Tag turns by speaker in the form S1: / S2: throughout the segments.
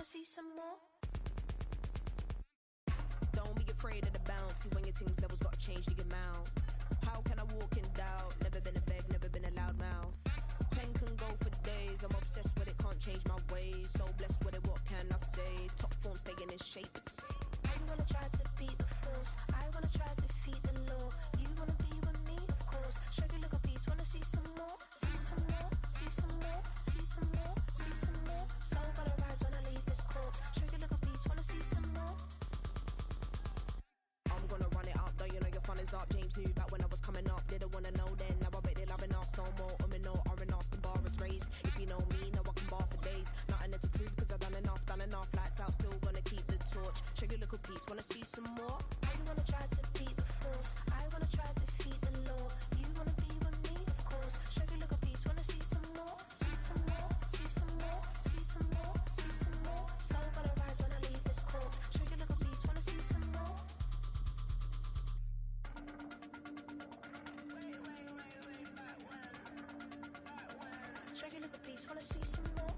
S1: wanna see some more?
S2: Don't be afraid of the bounce. See when your things levels gotta change to your mouth. How can I walk in doubt? Never been a beg, never been a loud mouth. Pen can go for days. I'm obsessed with it, can't change my ways. So blessed with it, what can I say? Top form staying in shape.
S1: I wanna try to beat the force. I wanna try to defeat the law. You wanna be with me, of course. Show you look a piece, wanna see some more? See some more, see some more, see some more, see some more. Soul gonna rise when I leave this corpse. Show you look a piece, wanna see some more?
S2: I'm gonna run it up, though you know your fun is up. James knew back when I was coming up, didn't wanna know then. Now I bet they're loving us no more. No R&R, the bar is raised. If you know me, know I can bar for days. Nothing to prove, cause I've done enough. Lights out, still gonna keep the torch. Show you a little piece, wanna see some more?
S1: I wanna try to beat the force. I wanna try to defeat the law. You wanna be with me, of course. Show you look a piece, wanna see some more? See some more, see some more, see some more, see some more. Soul gonna rise when I leave this corpse. Show you look a piece, wanna see some more? Show you look a piece, wanna see some more?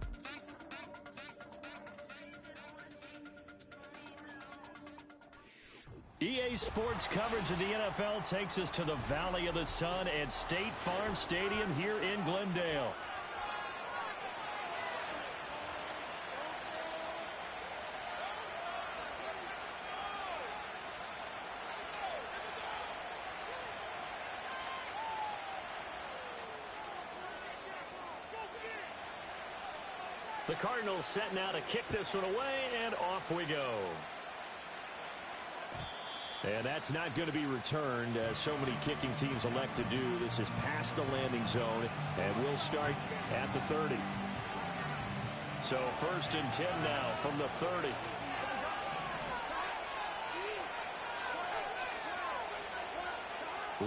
S3: EA Sports coverage of the NFL takes us to the Valley of the Sun at State Farm Stadium here in Glendale. The Cardinals setting out to kick this one away, and off we go. And that's not going to be returned, as so many kicking teams elect to do. This is past the landing zone, and we'll start at the 30. So 1st and 10 now from the 30.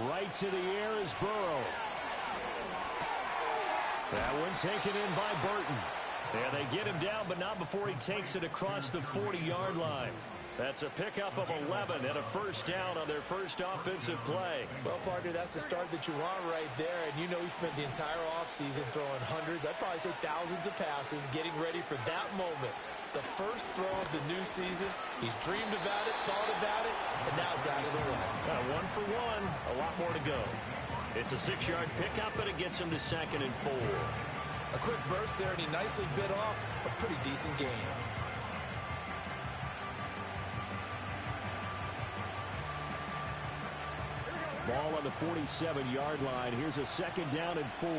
S3: Right to the air is Burrow. That one taken in by Burton. And they get him down, but not before he takes it across the 40-yard line. That's a pickup of 11 and a first down on their first offensive play.
S4: Well, partner, that's the start that you want right there. And you know he spent the entire offseason throwing hundreds, I'd probably say thousands of passes, getting ready for that moment. The first throw of the new season. He's dreamed about it, thought about it, and now it's out of the way.
S3: 1 for 1, a lot more to go. It's a 6-yard pickup, and it gets him to 2nd and 4.
S4: A quick burst there, and he nicely bit off a pretty decent gain.
S3: Ball on the 47-yard line. Here's a 2nd down and 4.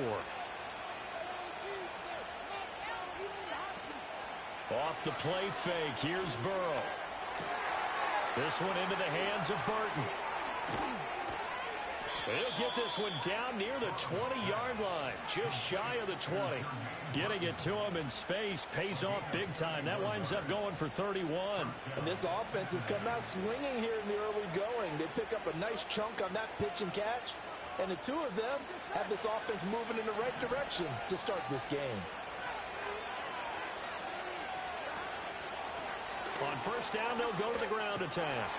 S3: Off the play fake. Here's Burrow. This one into the hands of Burton. He'll get this one down near the 20-yard line, just shy of the 20. Getting it to him in space pays off big time. That winds up going for 31.
S5: And this offense has come out swinging here in the early going. They pick up a nice chunk on that pitch and catch. And the two of them have this offense moving in the right direction to start this game.
S3: On first down, they'll go to the ground attack.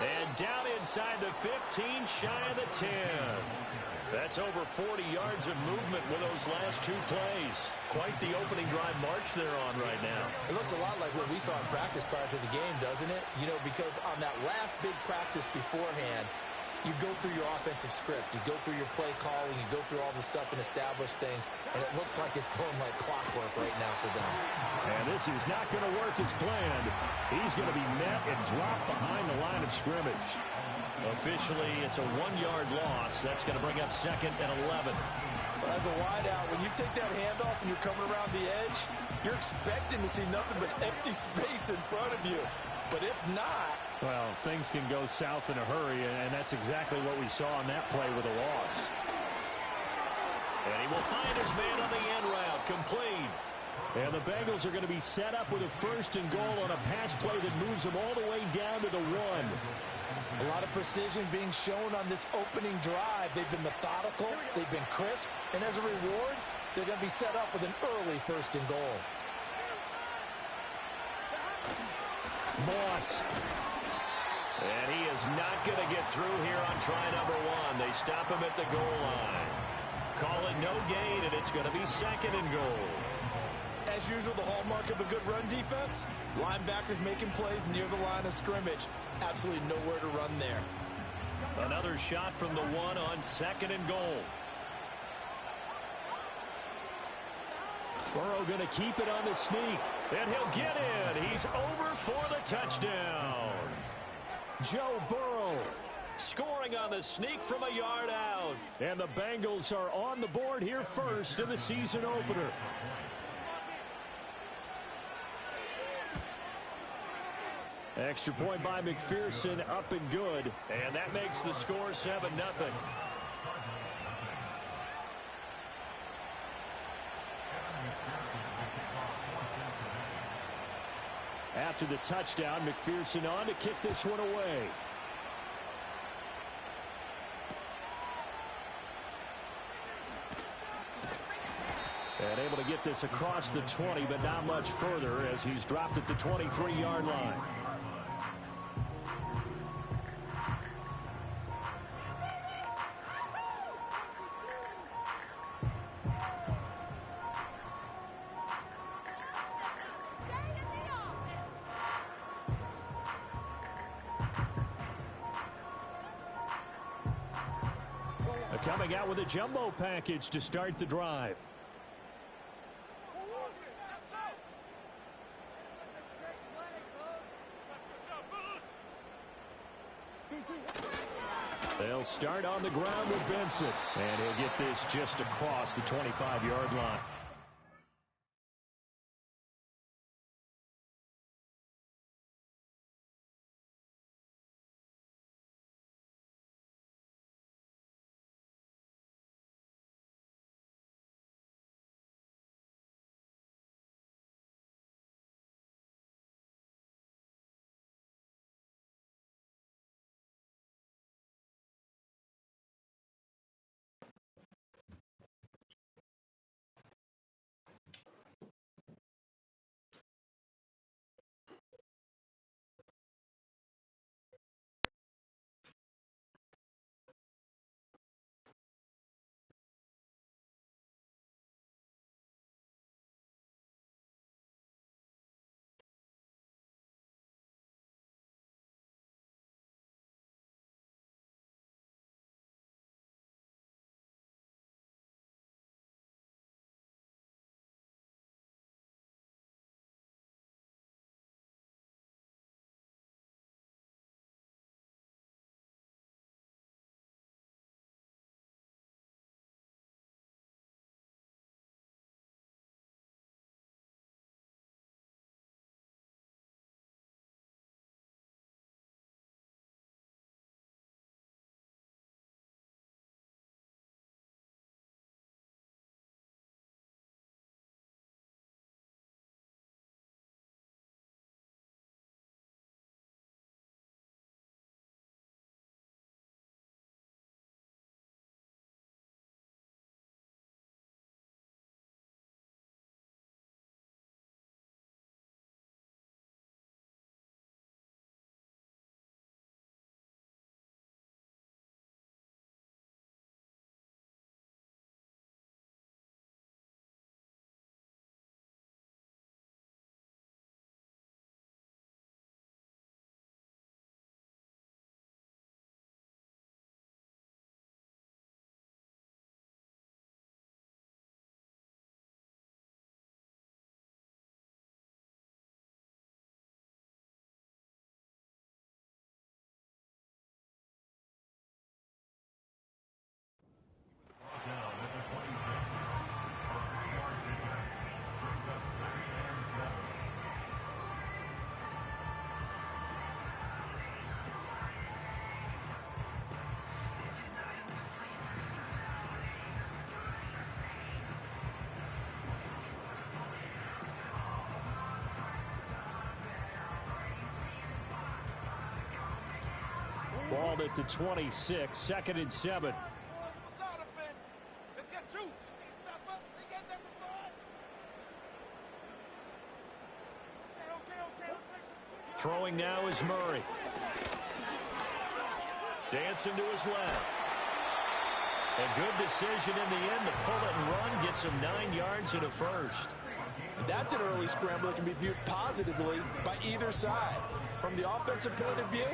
S3: And down inside the 15, shy of the 10. That's over 40 yards of movement with those last two plays. Quite the opening drive march they're on right now.
S4: It looks a lot like what we saw in practice prior to the game, doesn't it? You know, because on that last big practice beforehand, you go through your offensive script. You go through your play calling. You go through all the stuff and establish things. And it looks like it's going like clockwork right now for them.
S3: And this is not going to work as planned. He's going to be met and dropped behind the line of scrimmage. Officially, it's a 1-yard loss. That's going to bring up 2nd and 11.
S5: Well, as a wideout, when you take that handoff and you're coming around the edge, you're expecting to see nothing but empty space in front of you. But if not...
S3: Well, things can go south in a hurry, and that's exactly what we saw on that play with a loss. And he will find his man on the end route, complete. And the Bengals are going to be set up with a 1st and goal on a pass play that moves them all the way down to the 1.
S5: A lot of precision being shown on this opening drive. They've been methodical, they've been crisp, and as a reward, they're going to be set up with an early 1st and goal.
S3: Moss. And he is not going to get through here on try number 1. They stop him at the goal line. Call it no gain, and it's going to be 2nd and goal.
S4: As usual, the hallmark of a good run defense, linebackers making plays near the line of scrimmage. Absolutely nowhere to run there.
S3: Another shot from the one on 2nd and goal. Burrow going to keep it on the sneak, and he'll get in. He's over for the touchdown. Joe Burrow scoring on the sneak from a yard out. And the Bengals are on the board here first in the season opener. Extra point by McPherson, up and good. And that makes the score 7-0. After the touchdown, McPherson on to kick this one away. And able to get this across the 20, but not much further as he's dropped at the 23-yard line. Coming out with a jumbo package to start the drive. They'll start on the ground with Benson. And he'll get this just across the 25-yard line. Balled at the 26, 2nd and 7. Throwing now is Murray. Dancing to his left. A good decision in the end to pull it and run, gets him 9 yards and a first.
S5: And that's an early scramble that can be viewed positively by either side. From the offensive point of view,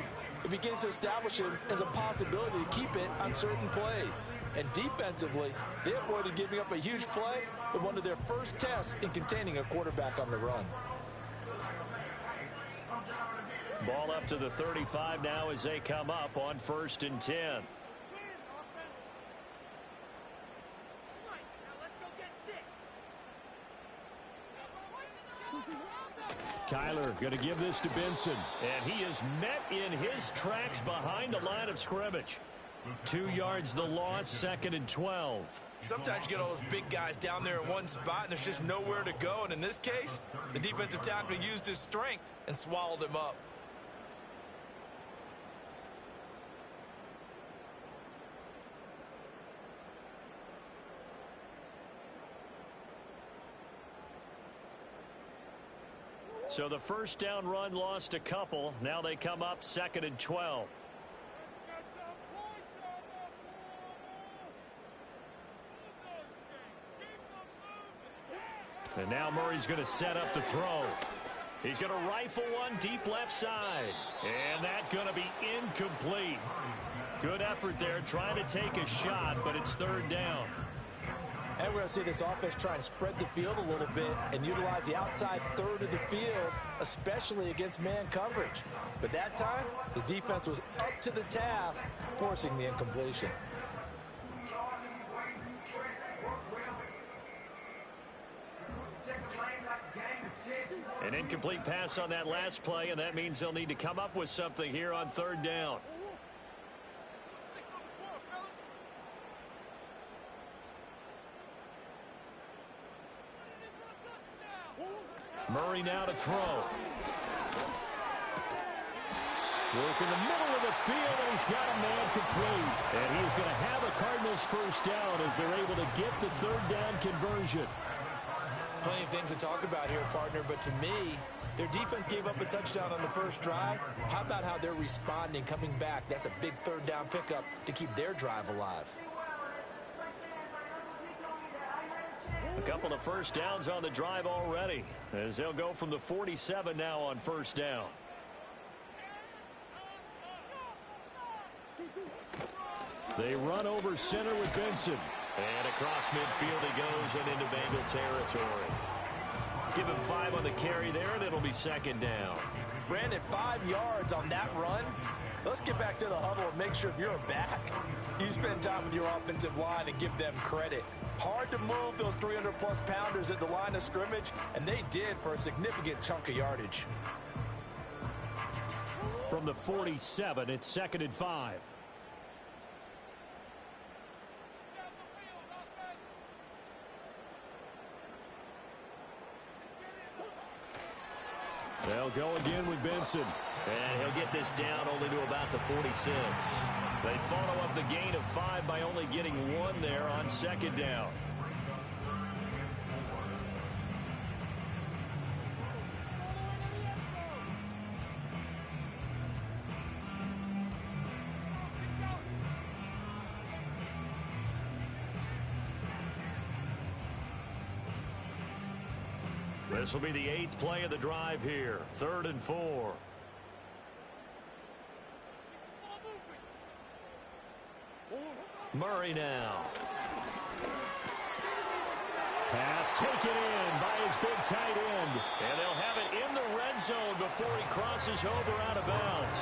S5: it begins to establish him as a possibility to keep it on certain plays. And defensively, they avoided giving up a huge play with one of their first tests in containing a quarterback on the run.
S3: Ball up to the 35 now as they come up on 1st and 10. Kyler going to give this to Benson. And he is met in his tracks behind the line of scrimmage. 2 yards the loss, 2nd and 12.
S4: Sometimes you get all those big guys down there in one spot, and there's just nowhere to go. And in this case, the defensive tackle used his strength and swallowed him up.
S3: So the first down run lost a couple. Now they come up 2nd and 12. And now Murray's going to set up the throw. He's going to rifle one deep left side. And that's going to be incomplete. Good effort there trying to take a shot, but it's 3rd down.
S5: And we're going to see this offense try and spread the field a little bit and utilize the outside third of the field, especially against man coverage. But that time, the defense was up to the task, forcing the incompletion.
S3: An incomplete pass on that last play, and that means they'll need to come up with something here on 3rd down. Murray now to throw. Work in the middle of the field, and he's got a man complete. And he's going to have a Cardinals first down as they're able to get the 3rd down conversion.
S4: Plenty of things to talk about here, partner, but to me, their defense gave up a touchdown on the first drive. How about how they're responding, coming back? That's a big 3rd down pickup to keep their drive alive.
S3: A couple of first downs on the drive already as they'll go from the 47 now on 1st down. They run over center with Benson. And across midfield he goes and into Bengal territory. Give him 5 on the carry there, and it'll be 2nd down.
S5: Brandon, 5 yards on that run. Let's get back to the huddle and make sure if you're a back, you spend time with your offensive line and give them credit. Hard to move those 300-plus pounders at the line of scrimmage, and they did for a significant chunk of yardage.
S3: From the 47, it's 2nd and 5. They'll go again with Benson.
S6: And he'll get this down only to about the 46.
S3: They follow up the gain of 5 by only getting 1 there on 2nd down. This will be the 8th play of the drive here. 3rd and 4. Murray now. Pass taken in by his big tight end. And they'll have it in the red zone before he crosses over out of bounds.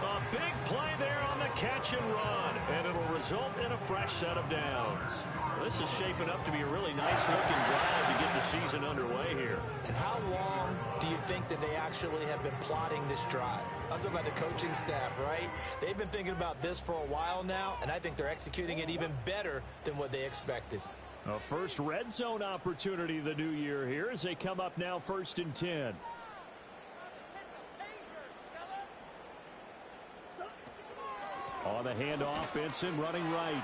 S3: A big play there on the catch and run. And it'll result in a fresh set of downs. This is shaping up to be a really nice-looking drive to get the season underway here.
S4: And how long do you think that they actually have been plotting this drive? I'm talking about the coaching staff, right? They've been thinking about this for a while now, and I think they're executing it even better than what they expected.
S3: A first red zone opportunity the new year here as they come up now 1st and 10. On the handoff, Benson running right.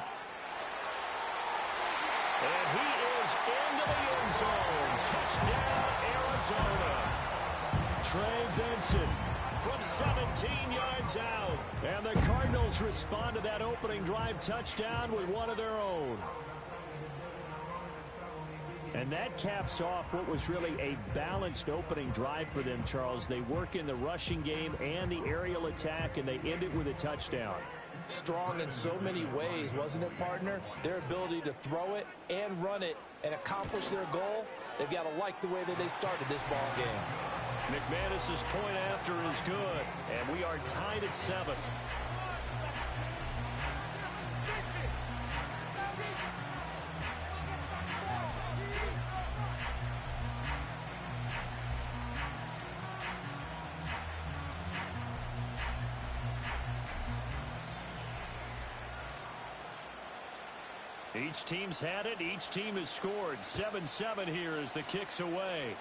S3: And he is into the end zone. Touchdown, Arizona. Trey Benson from 17 yards out. And the Cardinals respond to that opening drive touchdown with one of their own. And that caps off what was really a balanced opening drive for them, Charles. They work in the rushing game and the aerial attack, and they end it with a touchdown.
S5: Strong in so many ways, wasn't it, partner? Their ability to throw it and run it and accomplish their goal, they've got to like the way that they started this ball game.
S3: McManus's point after is good, and we are tied at 7. Each team's had it. Each team has scored. 7-7 here as the kick's away.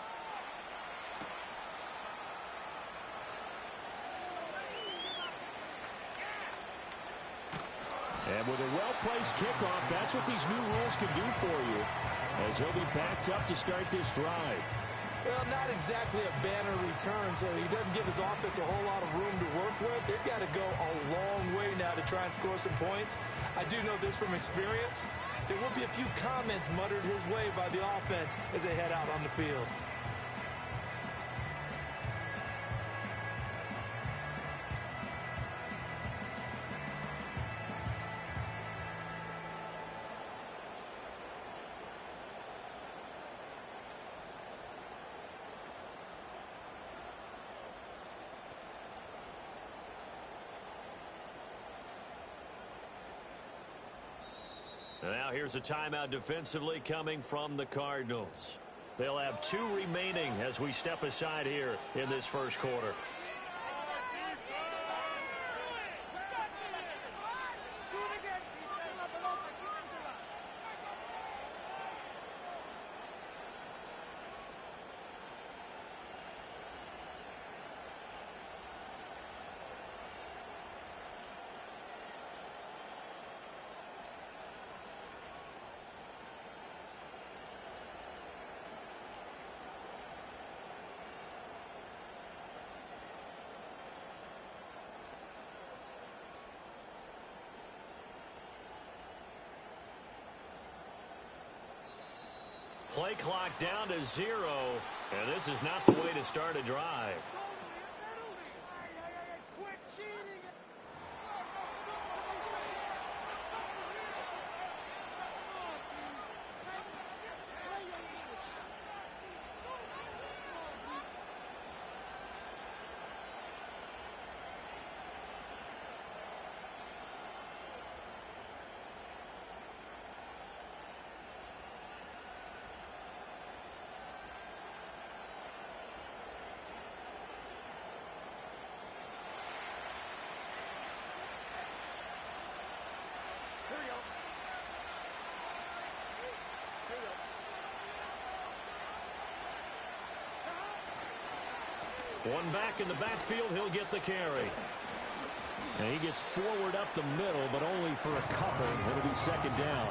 S3: And with a well-placed kickoff, that's what these new rules can do for you, as he'll be backed up to start this drive.
S5: Well, not exactly a banner return, so he doesn't give his offense a whole lot of room to work with. They've got to go a long way now to try and score some points. I do know this from experience. There will be a few comments muttered his way by the offense as they head out on the field.
S3: Now here's a timeout defensively coming from the Cardinals. They'll have 2 remaining as we step aside here in this first quarter. Play clock down to 0, and this is not the way to start a drive. One back in the backfield, he'll get the carry. And he gets forward up the middle, but only for a couple. It'll be second down.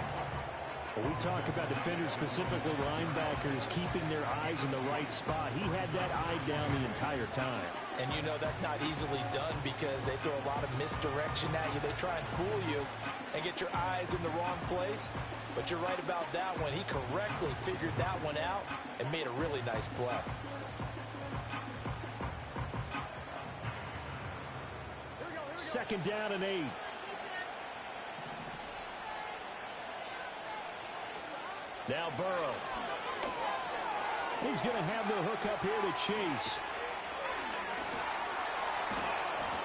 S3: When we talk about defenders, specifically linebackers, keeping their eyes in the right spot, he had that eye down the entire time.
S5: And you know that's not easily done because they throw a lot of misdirection at you. They try and fool you and get your eyes in the wrong place. But you're right about that one. He correctly figured that one out and made a really nice play.
S3: Second down and 8. Now Burrow. He's going to have the hook up here to Chase.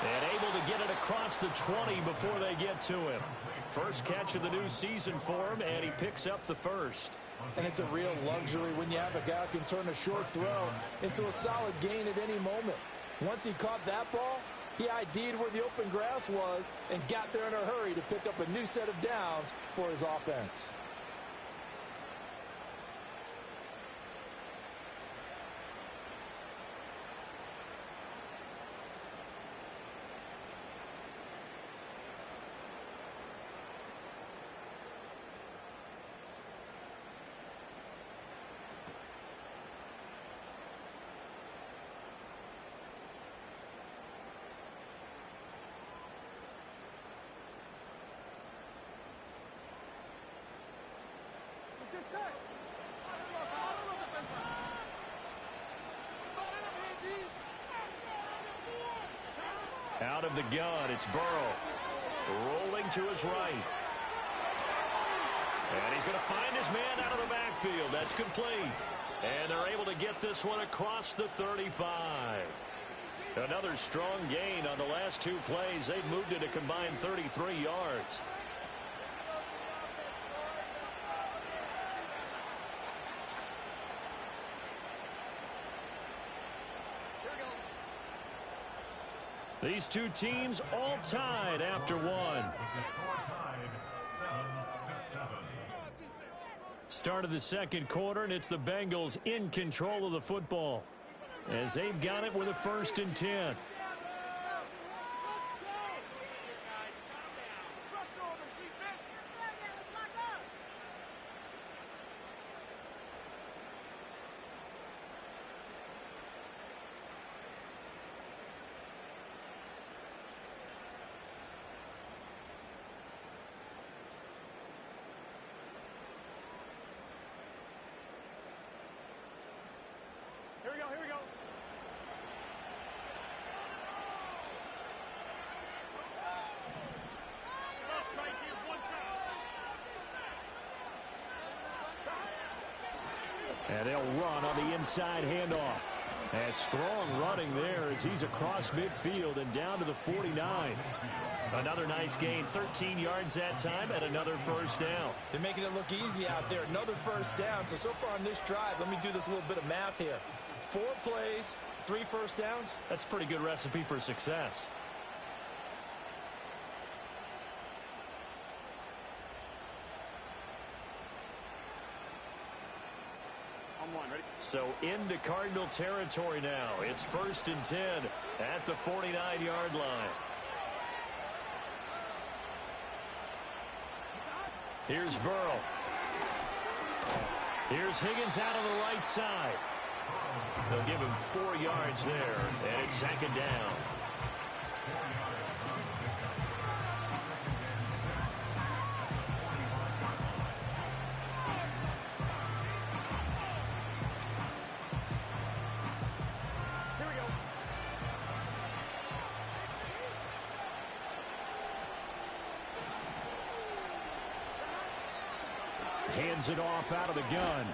S3: And able to get it across the 20 before they get to him. First catch of the new season for him, and he picks up the first.
S5: And it's a real luxury when you have a guy who can turn a short throw into a solid gain at any moment. Once he caught that ball, he ID'd where the open grass was and got there in a hurry to pick up a new set of downs for his offense.
S3: Out of the gun, it's Burrow. Rolling to his right. And he's going to find his man out of the backfield. That's complete. And they're able to get this one across the 35. Another strong gain on the last two plays. They've moved it a combined 33 yards. These two teams all tied after one. Start of the second quarter, and it's the Bengals in control of the football as they've got it with a 1st and 10.
S7: Here we go.
S3: And they'll run on the inside handoff. And strong running there as he's across midfield and down to the 49. Another nice gain, 13 yards that time, and another 1st down.
S4: They're making it look easy out there. Another 1st down. So far on this drive, let me do this little bit of math here. 4 plays, 3 1st downs.
S3: That's a pretty good recipe for success. So into Cardinal territory now. It's 1st and 10 at the 49-yard line. Here's Burrow. Here's Higgins out of the right side. They'll give him 4 yards there, and it's 2nd down. Hands it off out of the gun.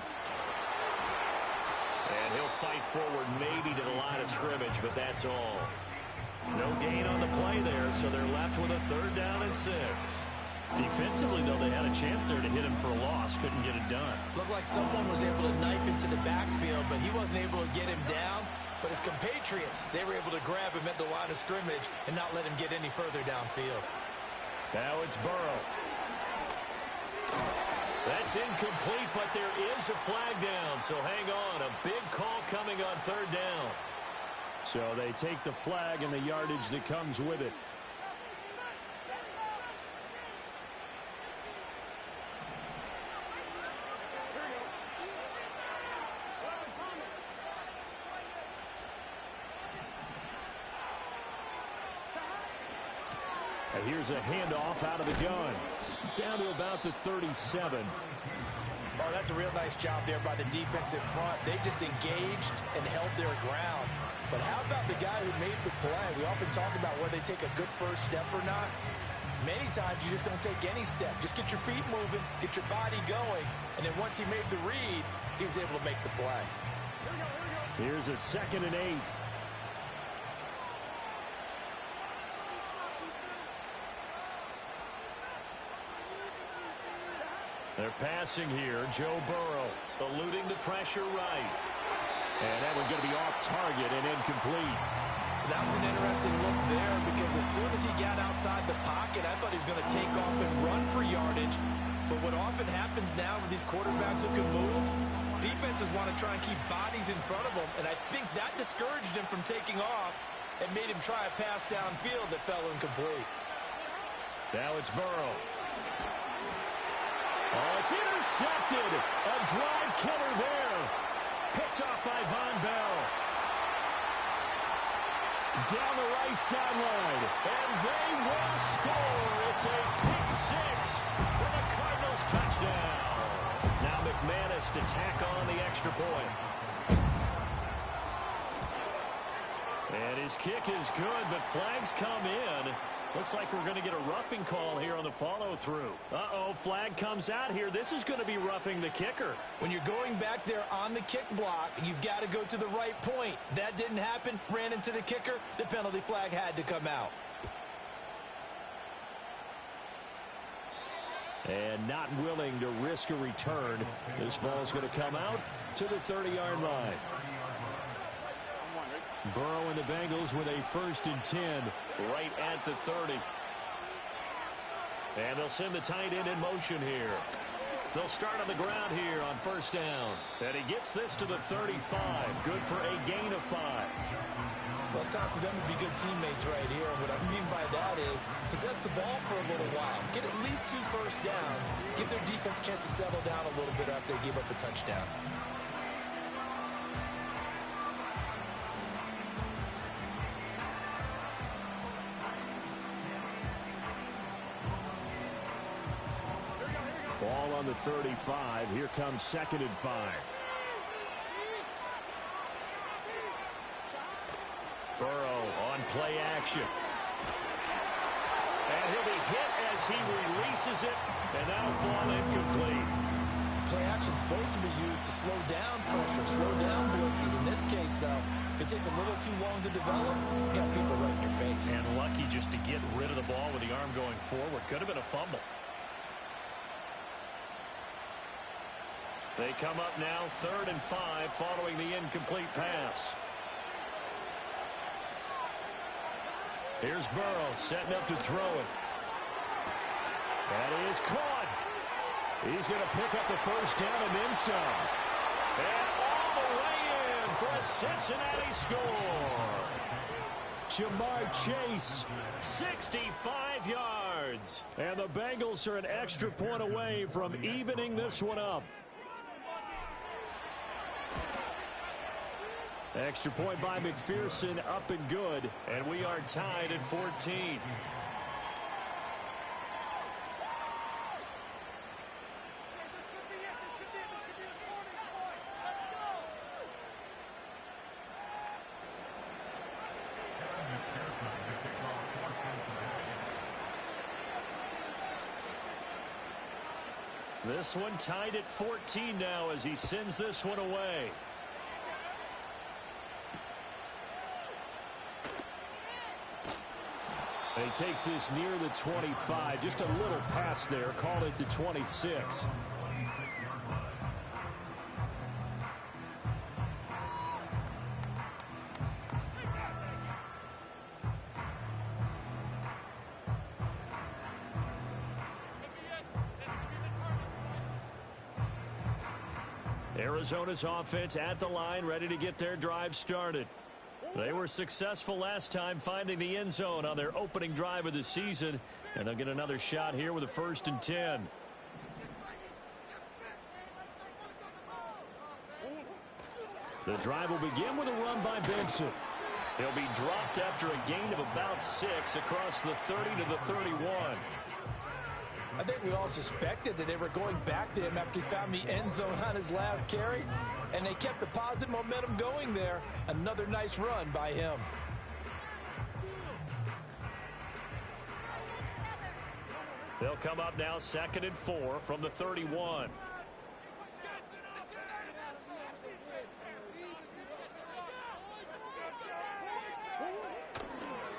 S3: And he'll fight forward maybe to the line of scrimmage, but that's all. No gain on the play there, so they're left with a 3rd down and 6. Defensively, though, they had a chance there to hit him for a loss. Couldn't get it done.
S4: Looked like someone was able to knife into the backfield, but he wasn't able to get him down. But his compatriots, they were able to grab him at the line of scrimmage and not let him get any further downfield.
S3: Now it's Burrow. That's incomplete, but there is a flag down, so hang on. A big call coming on 3rd down. So they take the flag and the yardage that comes with it. And here's a handoff out of the gun. Down to about the 37.
S4: Oh, that's a real nice job there by the defensive front. They just engaged and held their ground. But how about the guy who made the play? We often talk about whether they take a good first step or not. Many times you just don't take any step. Just get your feet moving, get your body going, and then once he made the read, he was able to make the play.
S3: Here's a 2nd and 8. They're passing here. Joe Burrow eluding the pressure right. And that one's going to be off target and incomplete.
S4: That was an interesting look there because as soon as he got outside the pocket, I thought he was going to take off and run for yardage. But what often happens now with these quarterbacks who can move, defenses want to try and keep bodies in front of them. And I think that discouraged him from taking off and made him try a pass downfield that fell incomplete.
S3: Now it's Burrow. Oh, it's intercepted. A drive killer there. Picked off by Von Bell. Down the right sideline. And they will score. It's a pick 6 for the Cardinals touchdown. Now McManus to tack on the extra point. And His kick is good, but flags come in. Looks like we're going to get a roughing call here on the follow-through. Uh-oh, flag comes out here. This is going to be roughing the kicker.
S4: When you're going back there on the kick block, you've got to go to the right point. That didn't happen. Ran into the kicker. The penalty flag had to come out.
S3: And not willing to risk a return. This ball's going to come out to the 30-yard line. Burrow and the Bengals with a 1st and 10 right at the 30. And they'll send the tight end in motion here. They'll start on the ground here on 1st down. And he gets this to the 35. Good for a gain of 5.
S4: Well, it's time for them to be good teammates right here. And what I mean by that is possess the ball for a little while. Get at least 2 first downs. Give their defense a chance to settle down a little bit after they give up a touchdown.
S3: Ball on the 35. Here comes 2nd and 5. Burrow on play action. And he'll be hit as he releases it, and that'll fall incomplete.
S4: Play action is supposed to be used to slow down pressure, slow down blitzes. In this case, though, if it takes a little too long to develop, you got people right in your face.
S3: And lucky just to get rid of the ball with the arm going forward. Could have been a fumble. They come up now 3rd and 5 following the incomplete pass. Here's Burrow setting up to throw it. That is caught. He's going to pick up the 1st down and then some. And all the way in for a Cincinnati score. Jamar Chase, 65 yards. And the Bengals are an extra point away from evening this one up. Extra point by McPherson, up and good, and we are tied at 14. This one tied at 14 now as he sends this one away. And he takes this near the 25. Just a little pass there. Call it the 26. Arizona's offense at the line, ready to get their drive started. They were successful last time finding the end zone on their opening drive of the season, and they'll get another shot here with a 1st and 10. The drive will begin with a run by Benson. He'll be dropped after a gain of about 6 across the 30 to the 31.
S5: I think we all suspected that they were going back to him after he found the end zone on his last carry, and they kept the positive momentum going there. Another nice run by him.
S3: They'll come up now 2nd and 4 from the 31.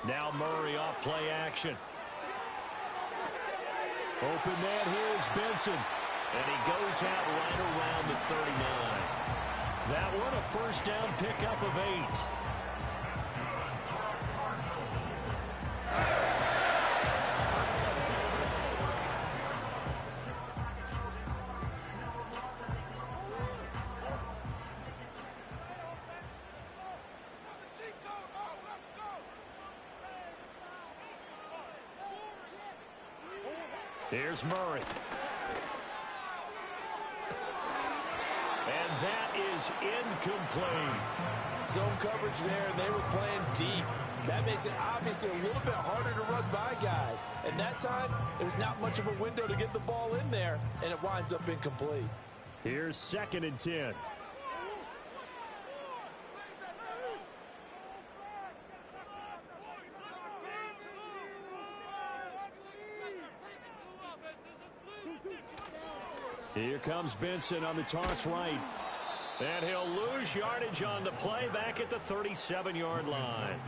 S3: Now Murray off play action. Open man here is Benson. And he goes out right around the 39. That one a 1st down pickup of 8. Here's Murray. And that is incomplete.
S5: Zone coverage there, and they were playing deep. That makes it obviously a little bit harder to run by guys. And that time, there's not much of a window to get the ball in there, and it winds up incomplete.
S3: Here's 2nd and 10. Here comes Benson on the toss right.
S6: And he'll lose yardage on the play back at the 37-yard line.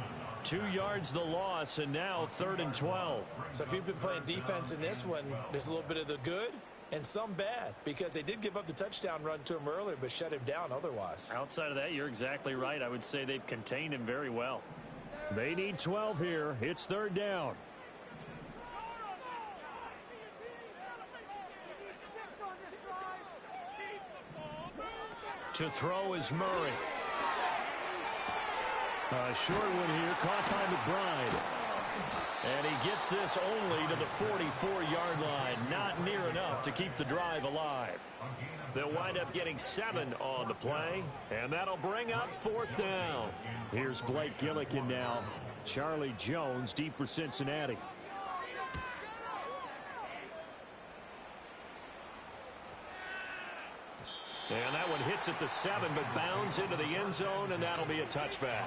S6: 2 yards the loss, and now 3rd and 12.
S4: So if you've been playing defense in this one, there's a little bit of the good and some bad, because they did give up the touchdown run to him earlier but shut him down otherwise.
S6: Outside of that, you're exactly right. I would say they've contained him very well.
S3: They need 12 here. It's 3rd down.
S6: To throw is Murray.
S3: A short one here, caught by McBride.
S6: And he gets this only to the 44-yard line. Not near enough to keep the drive alive. They'll wind up getting 7 on the play, and that'll bring up 4th down.
S3: Here's Blake Gillikin now. Charlie Jones deep for Cincinnati.
S6: And that one hits at the 7, but bounds into the end zone, and that'll be a touchback.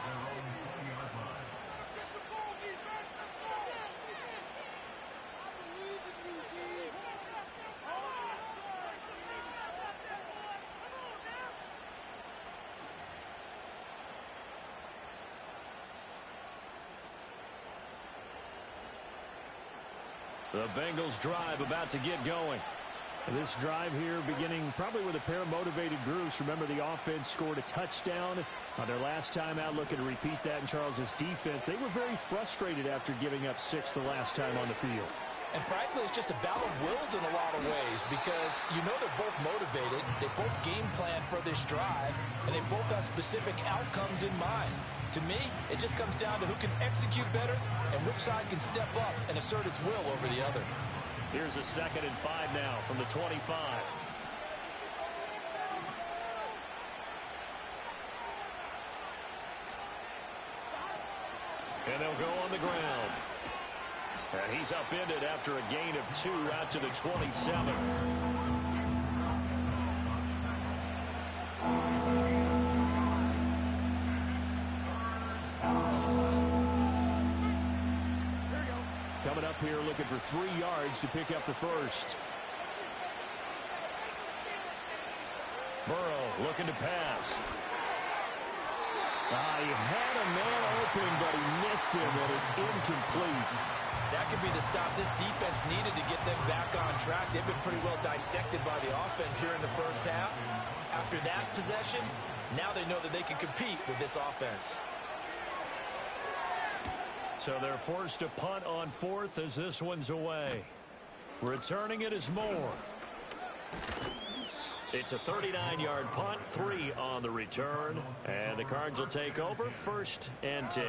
S6: The Bengals drive about to get going.
S3: This drive here beginning probably with a pair of motivated groups. Remember, the offense scored a touchdown on their last time out, looking to repeat that in Charles's defense. They were very frustrated after giving up 6 the last time on the field.
S4: And frankly, it's just a battle of wills in a lot of ways, because you know they're both motivated, they both game plan for this drive, and they both have specific outcomes in mind. To me, it just comes down to who can execute better and which side can step up and assert its will over the other.
S6: Here's a 2nd and 5 now from the 25. And they'll go on the ground. And he's upended after a gain of 2 out to the 27.
S3: Coming up here looking for 3 yards to pick up the first.
S6: Burrow looking to pass.
S3: He had a man open, but he missed him, and it's incomplete.
S4: That could be the stop this defense needed to get them back on track. They've been pretty well dissected by the offense here in the first half. After that possession, now they know that they can compete with this offense.
S6: So they're forced to punt on 4th as this one's away. Returning it is Moore. It's a 39-yard punt, 3 on the return, and the Cards will take over 1st and 10.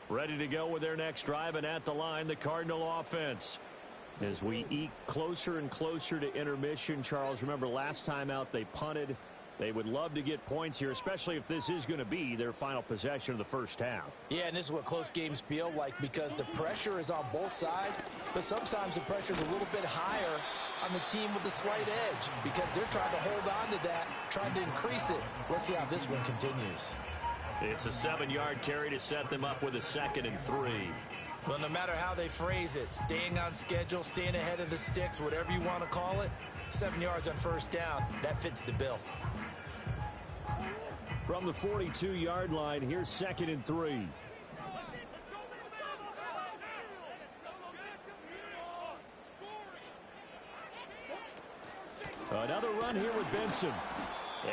S6: Ready to go with their next drive, and at the line, the Cardinal offense.
S3: As we eke closer and closer to intermission, Charles, remember last time out they punted. They would love to get points here, especially if this is going to be their final possession of the first half.
S4: Yeah, and this is what close games feel like, because the pressure is on both sides, but sometimes the pressure is a little bit higher on the team with the slight edge, because they're trying to hold on to that, trying to increase it. Let's see how this one continues.
S6: It's a 7-yard carry to set them up with a 2nd and 3.
S4: Well, no matter how they phrase it, staying on schedule, staying ahead of the sticks, whatever you want to call it, 7 yards on first down, that fits the bill.
S3: From the 42-yard line, here's 2nd and 3. Another run here with Benson.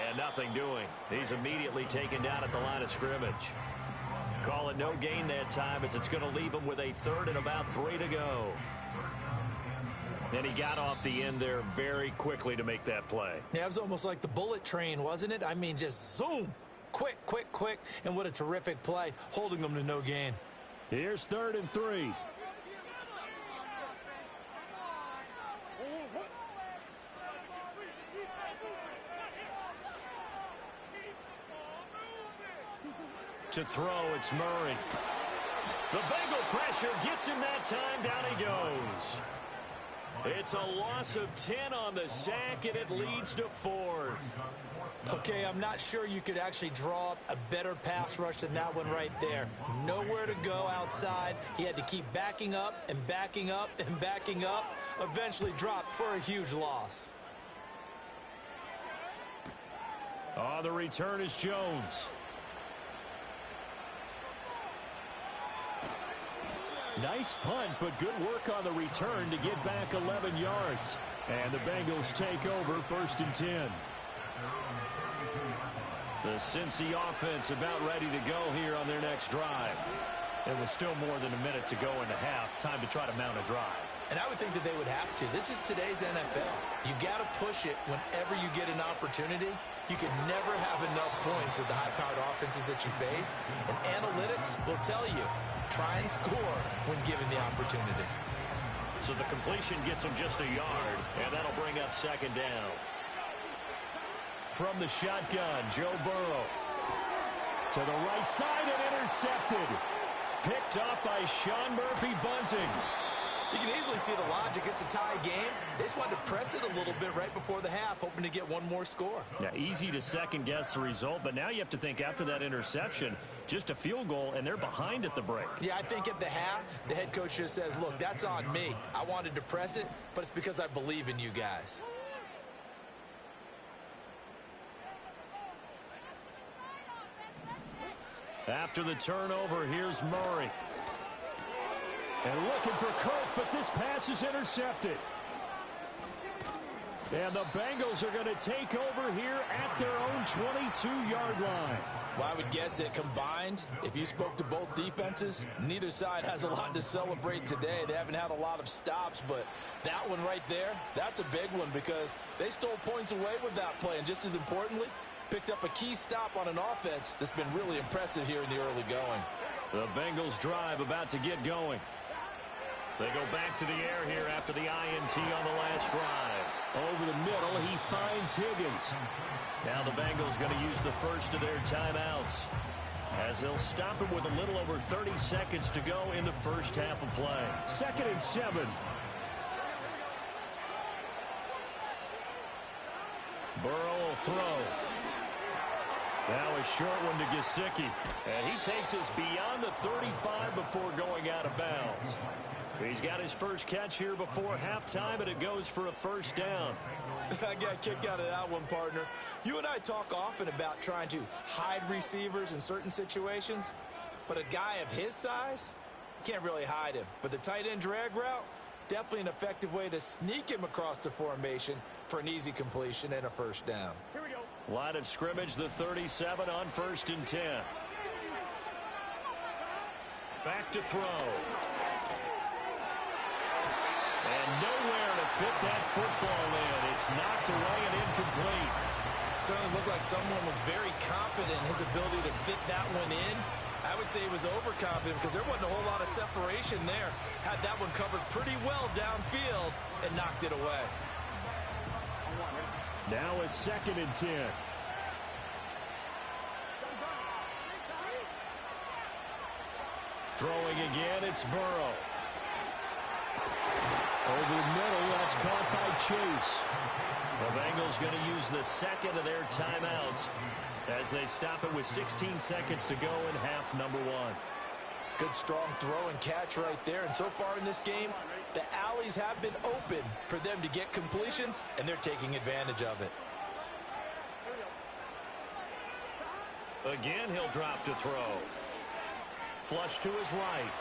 S6: And nothing doing. He's immediately taken down at the line of scrimmage. Call it no gain that time, as it's going to leave him with a 3rd and about 3 to go. And he got off the end there very quickly to make that play.
S4: Yeah, it was almost like the bullet train, wasn't it? I mean, just zoom. Quick, quick, quick. And what a terrific play, holding them to no gain.
S3: Here's 3rd and 3.
S6: To throw, it's Murray. The Bengal pressure gets him that time. Down he goes. It's a loss of 10 on the sack, and it leads to 4th.
S4: Okay, I'm not sure you could actually draw up a better pass rush than that one right there. Nowhere to go outside. He had to keep backing up and backing up and backing up. Eventually dropped for a huge loss.
S6: On the return is Jones. Nice punt, but good work on the return to get back 11 yards. And the Bengals take over 1st and 10. The Cincy offense about ready to go here on their next drive. It was still more than a minute to go in the half. Time to try to mount a drive.
S4: And I would think that they would have to. This is today's NFL. You got to push it whenever you get an opportunity. You can never have enough points with the high-powered offenses that you face. And analytics will tell you, try and score when given the opportunity.
S6: So the completion gets him just a yard, and that'll bring up 2nd down. From the shotgun, Joe Burrow. To the right side and intercepted. Picked up by Sean Murphy-Bunting.
S4: You can easily see the logic. It's a tie game. They just wanted to press it a little bit right before the half, hoping to get one more score.
S6: Yeah, easy to second-guess the result, but now you have to think after that interception, just a field goal, and they're behind at the break.
S4: Yeah, I think at the half, the head coach just says, look, that's on me. I wanted to press it, but it's because I believe in you guys.
S6: After the turnover, here's Murray. And looking for Kirk, but this pass is intercepted. And the Bengals are going to take over here at their own 22-yard line.
S5: Well, I would guess that combined, if you spoke to both defenses, neither side has a lot to celebrate today. They haven't had a lot of stops, but that one right there, that's a big one because they stole points away with that play. And just as importantly, picked up a key stop on an offense that's been really impressive here in the early going.
S6: The Bengals drive about to get going. They go back to the air here after the INT on the last drive. Over the middle, he finds Higgins. Now the Bengals going to use the first of their timeouts, as they'll stop him with a little over 30 seconds to go in the first half of play. 2nd and 7. Burrow will throw. Now a short one to Gesicki. And he takes us beyond the 35 before going out of bounds. He's got his first catch here before halftime, and it goes for a 1st down.
S4: I got a kick out of that one, partner. You and I talk often about trying to hide receivers in certain situations, but a guy of his size, you can't really hide him. But the tight end drag route, definitely an effective way to sneak him across the formation for an easy completion and a 1st down.
S7: Here we go.
S6: Line of scrimmage, the 37 on 1st and 10. Back to throw. And nowhere to fit that football in. It's knocked away and incomplete.
S4: Certainly looked like someone was very confident in his ability to fit that one in. I would say he was overconfident because there wasn't a whole lot of separation there. Had that one covered pretty well downfield and knocked it away.
S6: Now a 2nd and 10. Throwing again, it's Burrow. Over the middle, that's caught by Chase. The Bengals going to use the 2nd of their timeouts as they stop it with 16 seconds to go in half number 1.
S5: Good strong throw and catch right there. And so far in this game, the alleys have been open for them to get completions, and they're taking advantage of it.
S6: Again, he'll drop to throw. Flush to his right.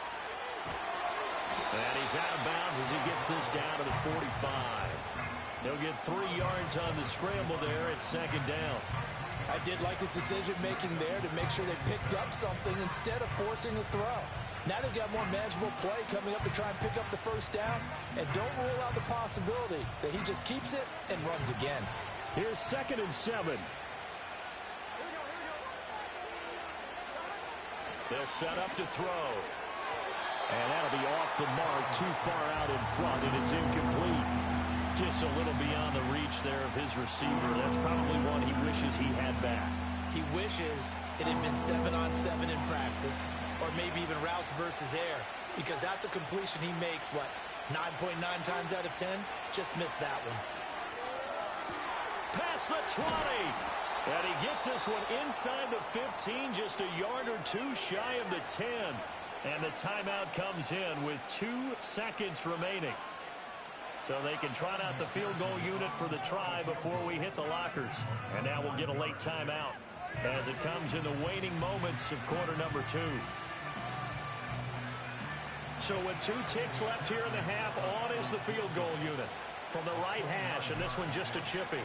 S6: And he's out of bounds as he gets this down to the 45. He'll get 3 yards on the scramble there at 2nd down.
S5: I did like his decision-making there to make sure they picked up something instead of forcing the throw. Now they've got more manageable play coming up to try and pick up the 1st down. And don't rule out the possibility that he just keeps it and runs again.
S6: Here's 2nd and 7. They'll set up to throw. And that'll be off the mark, too far out in front, and it's incomplete. Just a little beyond the reach there of his receiver. That's probably one he wishes he had back.
S4: He wishes it had been 7-on-7 in practice, or maybe even routes versus air, because that's a completion he makes, 9.9 times out of 10, just missed that one.
S6: Past the 20. And he gets this one inside the 15, just a yard or two shy of the 10. And the timeout comes in with 2 seconds remaining. So they can trot out the field goal unit for the try before we hit the lockers. And now we'll get a late timeout as it comes in the waning moments of quarter number 2. So with 2 ticks left here in the half, on is the field goal unit from the right hash, and this one just a chippy.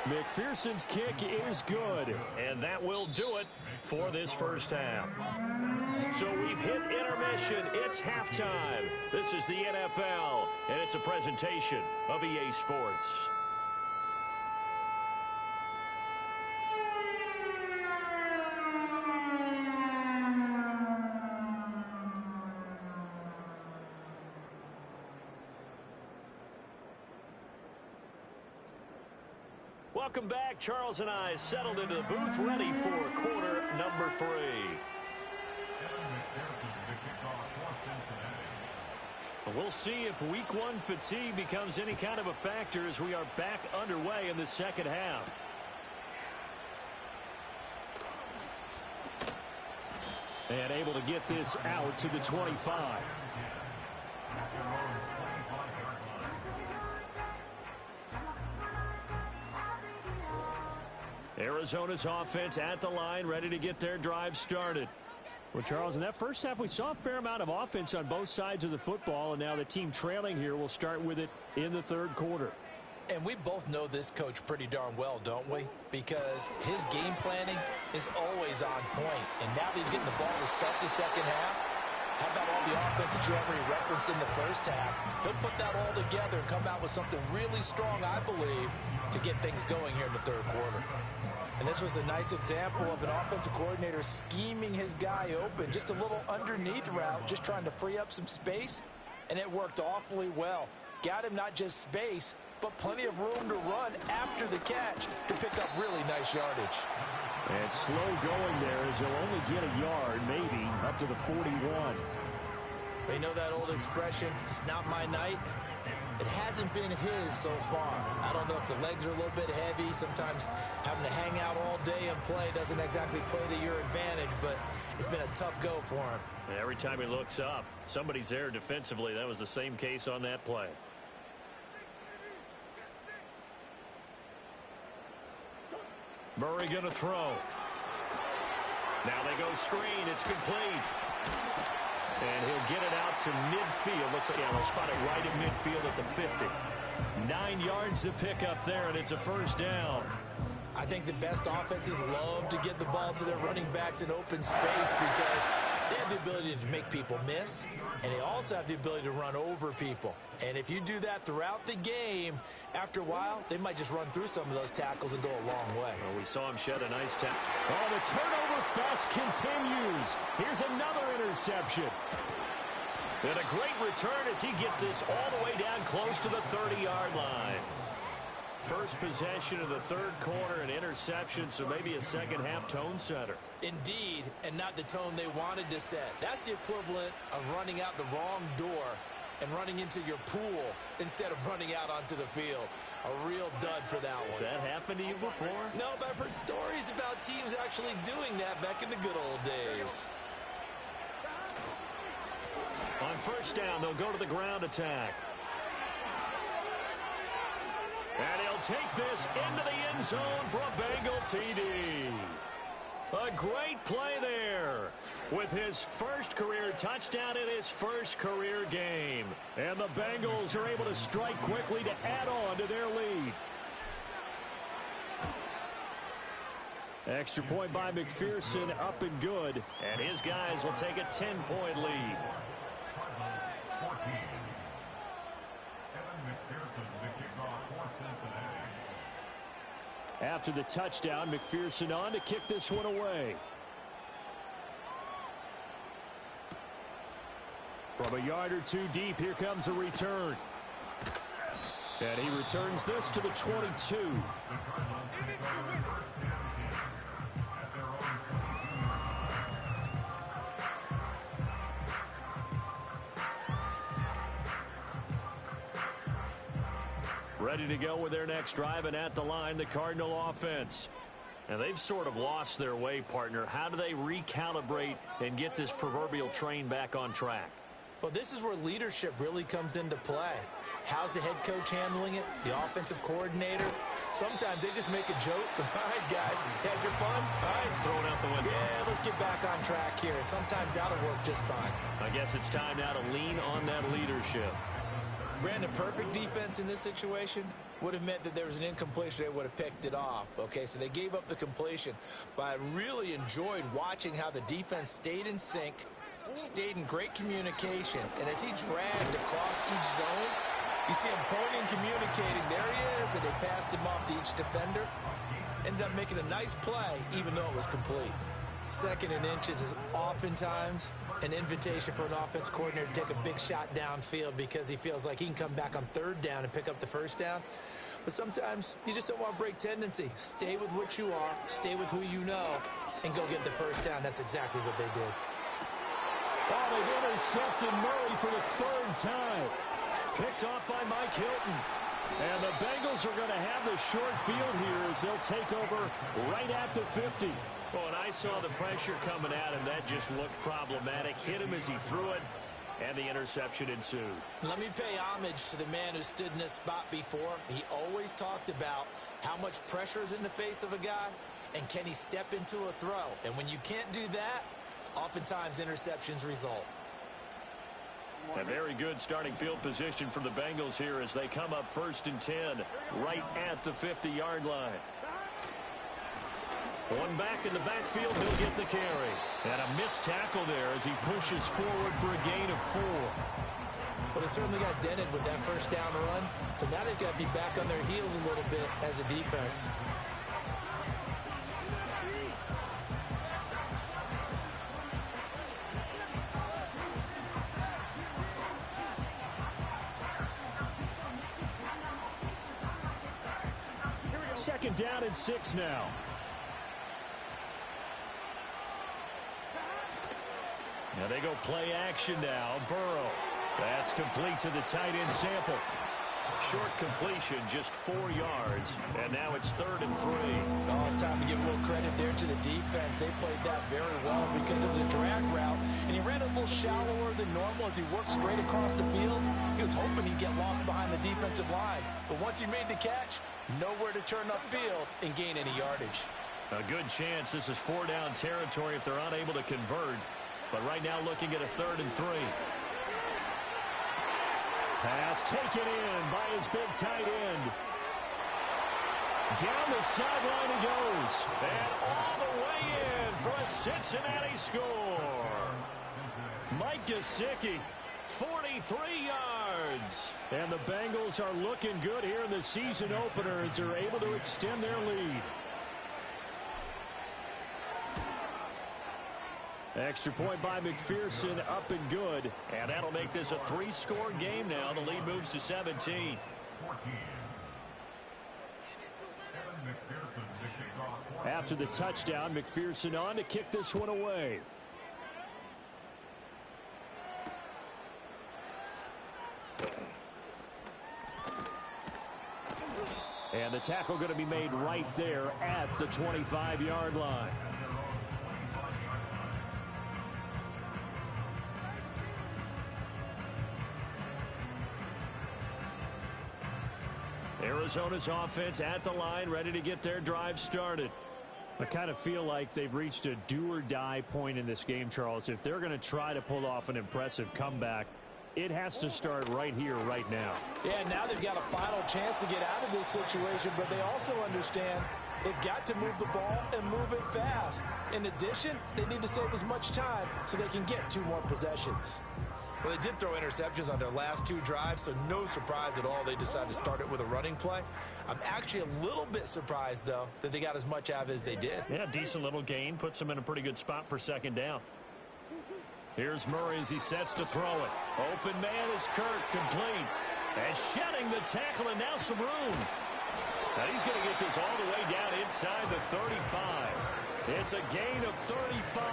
S6: McPherson's kick is good, and that will do it for this first half. So we've hit intermission. It's halftime. This is the NFL, and it's a presentation of EA Sports. Welcome back. Charles and I settled into the booth, ready for quarter number 3. We'll see if week 1 fatigue becomes any kind of a factor as we are back underway in the second half. And able to get this out to the 25. Arizona's offense at the line, ready to get their drive started. Well, Charles, in that first half, we saw a fair amount of offense on both sides of the football, and now the team trailing here will start with it in the third quarter.
S4: And we both know this coach pretty darn well, don't we? Because his game planning is always on point. And now that he's getting the ball to start the second half, how about all the offense that you already referenced in the first half? He'll put that all together and come out with something really strong, I believe, to get things going here in the third quarter. And this was a nice example of an offensive coordinator scheming his guy open. Just a little underneath route, just trying to free up some space, and it worked awfully well. Got him not just space, but plenty of room to run after the catch to pick up really nice yardage.
S6: And slow going there as he'll only get a yard, maybe, up to the 41.
S4: You know that old expression, it's not my night? It hasn't been his so far. I don't know if the legs are a little bit heavy. Sometimes having to hang out all day and play doesn't exactly play to your advantage, but it's been a tough go for him.
S6: And every time he looks up, somebody's there defensively. That was the same case on that play. Murray going to throw. Now they go screen. It's complete. And he'll get it out to midfield. Looks like, yeah, they'll spot it right in midfield at the 50. 9 yards to pick up there, and it's a first down.
S4: I think the best offenses love to get the ball to their running backs in open space because they have the ability to make people miss, and they also have the ability to run over people. And if you do that throughout the game, after a while, they might just run through some of those tackles and go a long way.
S6: Well, we saw him shed a nice tackle. Oh, the turnover fest continues. Here's another interception. And a great return as he gets this all the way down close to the 30-yard line. First possession of the third quarter, an interception, so maybe a second-half tone setter.
S4: Indeed, and not the tone they wanted to set. That's the equivalent of running out the wrong door and running into your pool instead of running out onto the field. A real dud for that one.
S6: Has that happened to you before?
S4: No, but I've heard stories about teams actually doing that back in the good old days.
S6: On first down, they'll go to the ground attack. And he'll take this into the end zone for a Bengal TD. A great play there with his first career touchdown in his first career game. And the Bengals are able to strike quickly to add on to their lead. Extra point by McPherson, up and good. And his guys will take a 10-point lead. After the touchdown, McPherson on to kick this one away. From a yard or two deep, here comes a return. And he returns this to the 22.
S3: Ready to go with their next drive, and at the line, the Cardinal offense. And they've sort of lost their way, partner. How do they recalibrate and get this proverbial train back on track?
S4: Well, this is where leadership really comes into play. How's the head coach handling it? The offensive coordinator? Sometimes they just make a joke. All right, guys, had your fun? All right,
S3: throw it out the window.
S4: Yeah, let's get back on track here. And sometimes that'll work just fine.
S3: I guess it's time now to lean on that leadership.
S4: Brandon, perfect defense in this situation would have meant that there was an incompletion. They would have picked it off. Okay, so they gave up the completion. But I really enjoyed watching how the defense stayed in sync, stayed in great communication. And as he dragged across each zone, you see him pointing, communicating. There he is, and they passed him off to each defender. Ended up making a nice play, even though it was complete. Second and inches is oftentimes an invitation for an offense coordinator to take a big shot downfield because he feels like he can come back on third down and pick up the first down. But sometimes you just don't want to break tendency. Stay with what you are, stay with who you know, and go get the first down. That's exactly what they did.
S3: Oh, they've intercepted Murray for the third time. Picked off by Mike Hilton. And the Bengals are going to have the short field here as they'll take over right at the 50. Well, and I saw the pressure coming at him. That just looked problematic. Hit him as he threw it, and the interception ensued.
S4: Let me pay homage to the man who stood in this spot before. He always talked about how much pressure is in the face of a guy, and can he step into a throw. And when you can't do that, oftentimes interceptions result.
S3: A very good starting field position for the Bengals here as they come up 1st and 10 right at the 50-yard line. One back in the backfield, he'll get the carry. And a missed tackle there as he pushes forward for a gain of 4.
S4: Well, they certainly got dented with that first down run. So now they've got to be back on their heels a little bit as a defense.
S3: Second down and 6 now. Now they go play action now. Burrow. That's complete to the tight end Sample. Short completion, just 4 yards. And now it's 3rd and 3.
S4: Oh, it's time to give a little credit there to the defense. They played that very well because it was a drag route. And he ran a little shallower than normal as he worked straight across the field. He was hoping he'd get lost behind the defensive line. But once he made the catch, nowhere to turn upfield and gain any yardage.
S3: A good chance this is 4-down territory if they're unable to convert. But right now looking at a 3rd and 3. Pass taken in by his big tight end. Down the sideline he goes. And all the way in for a Cincinnati score. Mike Gesicki, 43 yards. And the Bengals are looking good here in the season opener as they're able to extend their lead. Extra point by McPherson, up and good. And that'll make this a 3-score game now. The lead moves to 17. After the touchdown, McPherson on to kick this one away. And the tackle going to be made right there at the 25-yard line. Arizona's offense at the line, ready to get their drive started. I kind of feel like they've reached a do-or-die point in this game, Charles. If they're going to try to pull off an impressive comeback, it has to start right here, right now.
S5: Yeah, now they've got a final chance to get out of this situation, but they also understand they've got to move the ball and move it fast. In addition, they need to save as much time so they can get 2 more possessions.
S4: Well, they did throw interceptions on their last 2 drives, so no surprise at all they decided to start it with a running play. I'm actually a little bit surprised, though, that they got as much out of it as they did.
S3: Yeah, decent little gain. Puts them in a pretty good spot for 2nd down. Here's Murray as he sets to throw it. Open man is Kirk, complete. And shedding the tackle, and now some room. Now he's going to get this all the way down inside the 35. It's a gain of 35.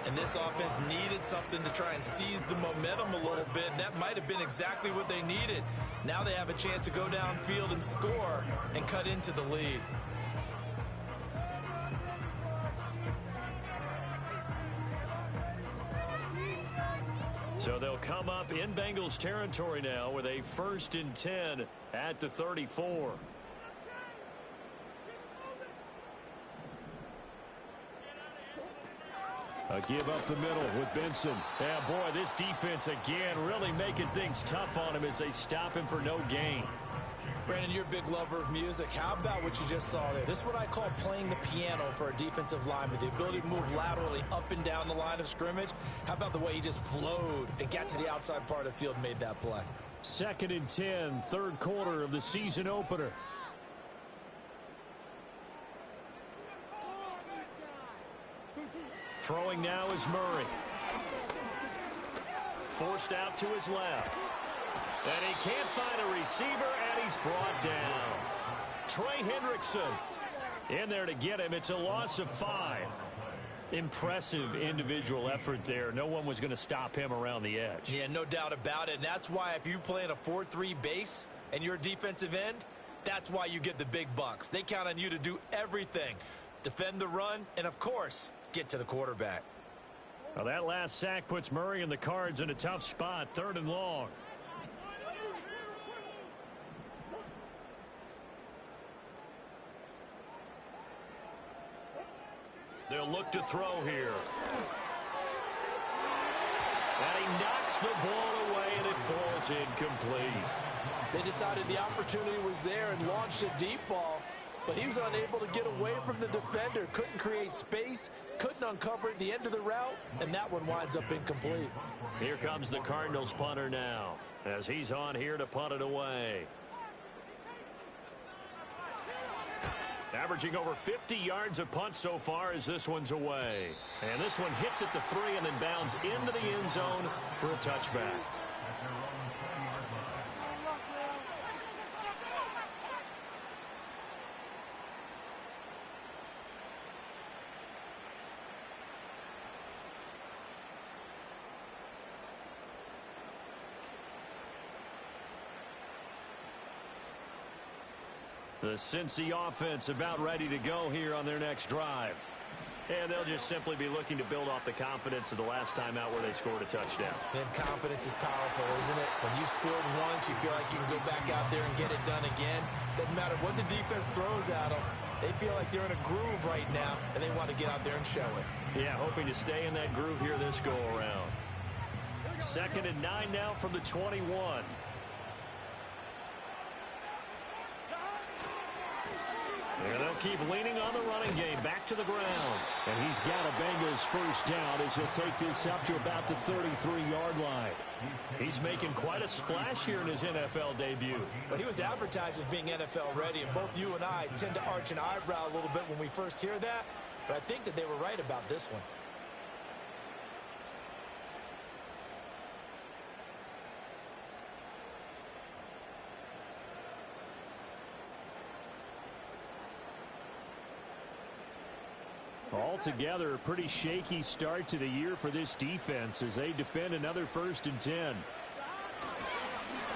S4: And this offense needed something to try and seize the momentum a little bit. That might have been exactly what they needed. Now they have a chance to go downfield and score and cut into the lead.
S3: So they'll come up in Bengals territory now with a 1st and 10 at the 34. A give up the middle with Benson. Yeah, boy, this defense again really making things tough on him as they stop him for no gain.
S4: Brandon, you're a big lover of music. How about what you just saw there? This is what I call playing the piano for a defensive lineman. The ability to move laterally up and down the line of scrimmage. How about the way he just flowed and got to the outside part of the field and made that play?
S3: 2nd and 10, 3rd quarter of the season opener. Throwing now is Murray. Forced out to his left. And he can't find a receiver, and he's brought down. Trey Hendrickson in there to get him. It's a loss of 5. Impressive individual effort there. No one was going to stop him around the edge.
S4: Yeah, no doubt about it. And that's why if you play in a 4-3 base and you're a defensive end, that's why you get the big bucks. They count on you to do everything. Defend the run and, of course, get to the quarterback.
S3: Well, that last sack puts Murray and the Cards in a tough spot. 3rd and long. They'll look to throw here. And he knocks the ball away, and it falls incomplete.
S5: They decided the opportunity was there and launched a deep ball, but he was unable to get away from the defender. Couldn't create space, couldn't uncover at the end of the route, and that one winds up incomplete.
S3: Here comes the Cardinals punter now, as he's on here to punt it away. Averaging over 50 yards a punt so far as this one's away. And this one hits at the 3 and then bounds into the end zone for a touchback. The Cincy offense about ready to go here on their next drive. And they'll just simply be looking to build off the confidence of the last time out where they scored a touchdown.
S4: And confidence is powerful, isn't it? When you scored once, you feel like you can go back out there and get it done again. Doesn't matter what the defense throws at them. They feel like they're in a groove right now, and they want to get out there and show it.
S3: Yeah, hoping to stay in that groove here this go-around. 2nd and 9 now from the 21. And they'll keep leaning on the running game. Back to the ground. And he's got a Bengals first down as he'll take this up to about the 33-yard line. He's making quite a splash here in his NFL debut.
S4: Well, he was advertised as being NFL ready, and both you and I tend to arch an eyebrow a little bit when we first hear that. But I think that they were right about this one.
S3: Altogether, a pretty shaky start to the year for this defense as they defend another 1st and 10.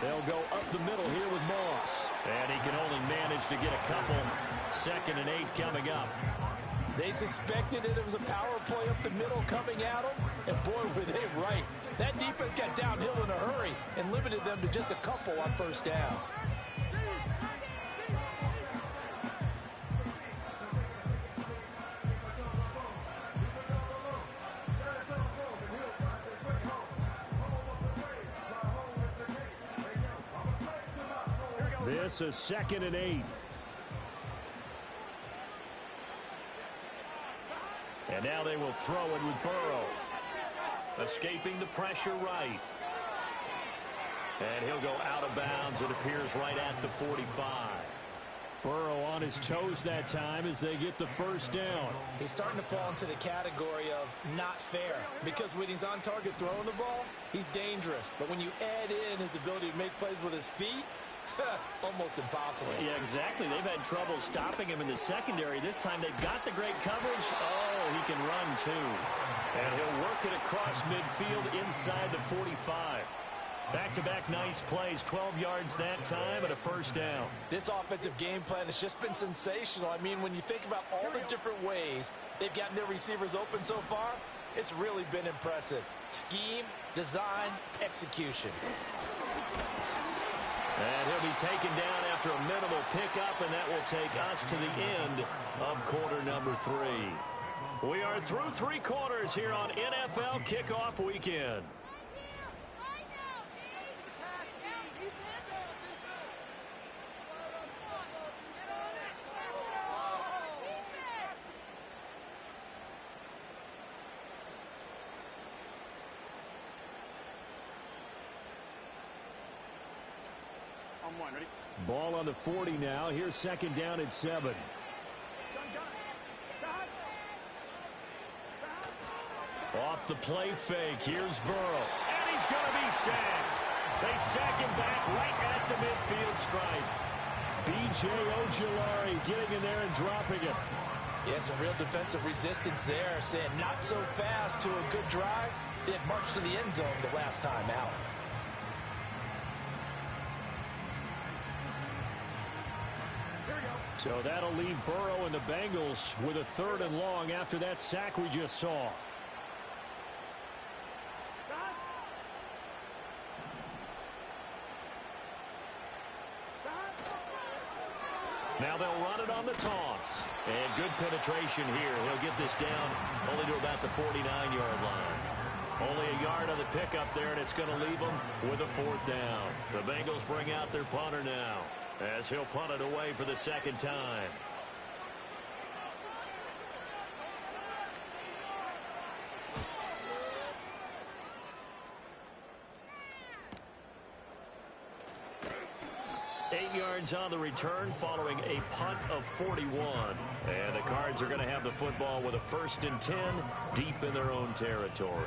S3: They'll go up the middle here with Moss. And he can only manage to get a couple. 2nd and 8 coming up.
S5: They suspected it was a power play up the middle coming at them, and boy, were they right. That defense got downhill in a hurry and limited them to just a couple on 1st down.
S3: This is 2nd and 8. And now they will throw it with Burrow. Escaping the pressure right. And he'll go out of bounds, it appears, right at the 45. Burrow on his toes that time as they get the first down.
S4: He's starting to fall into the category of not fair, because when he's on target throwing the ball, he's dangerous. But when you add in his ability to make plays with his feet, Almost impossible.
S6: Yeah, exactly. They've had trouble stopping him in the secondary. This time they've got the great coverage. Oh, he can run too. And he'll work it across midfield inside the 45. Back-to-back nice plays, 12 yards that time and a first down.
S5: This offensive game plan has just been sensational. I mean, when you think about all the different ways they've gotten their receivers open so far, it's really been impressive. Scheme, design, execution.
S6: And he'll be taken down after a minimal pickup, and that will take us to the end of quarter number 3. We are through 3 quarters here on NFL Kickoff Weekend.
S7: Ready?
S3: Ball on the 40 now. Here's second down at 7.
S6: Off the play fake. Here's Burrow. And he's going to be sacked. They sack him back right at the midfield stripe.
S3: B.J. Ojulari getting in there and dropping it.
S5: Yeah, some real defensive resistance there, saying not so fast to a good drive. They had marched to the end zone the last time out.
S3: So that'll leave Burrow and the Bengals with a 3rd and long after that sack we just saw.
S6: Now they'll run it on the toss. And good penetration here. He'll get this down only to about the 49-yard line. Only a yard on the pickup there, and it's going to leave them with a 4th down. The Bengals bring out their punter now, as he'll punt it away for the 2nd time. Eight yards on the return following a punt of 41. And the Cards are going to have the football with a 1st and 10 deep in their own territory.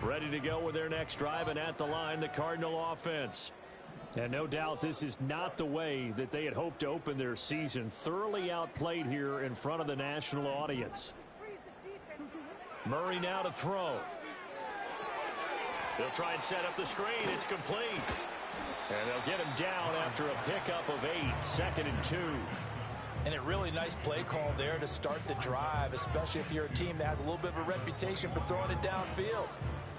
S6: Ready to go with their next drive, and at the line, the Cardinal offense.
S3: And no doubt this is not the way that they had hoped to open their season. Thoroughly outplayed here in front of the national audience.
S6: Murray now to throw. They'll try and set up the screen. It's complete. And they'll get him down after a pickup of 8, 2nd and 2.
S5: And a really nice play call there to start the drive, especially if you're a team that has a little bit of a reputation for throwing it downfield.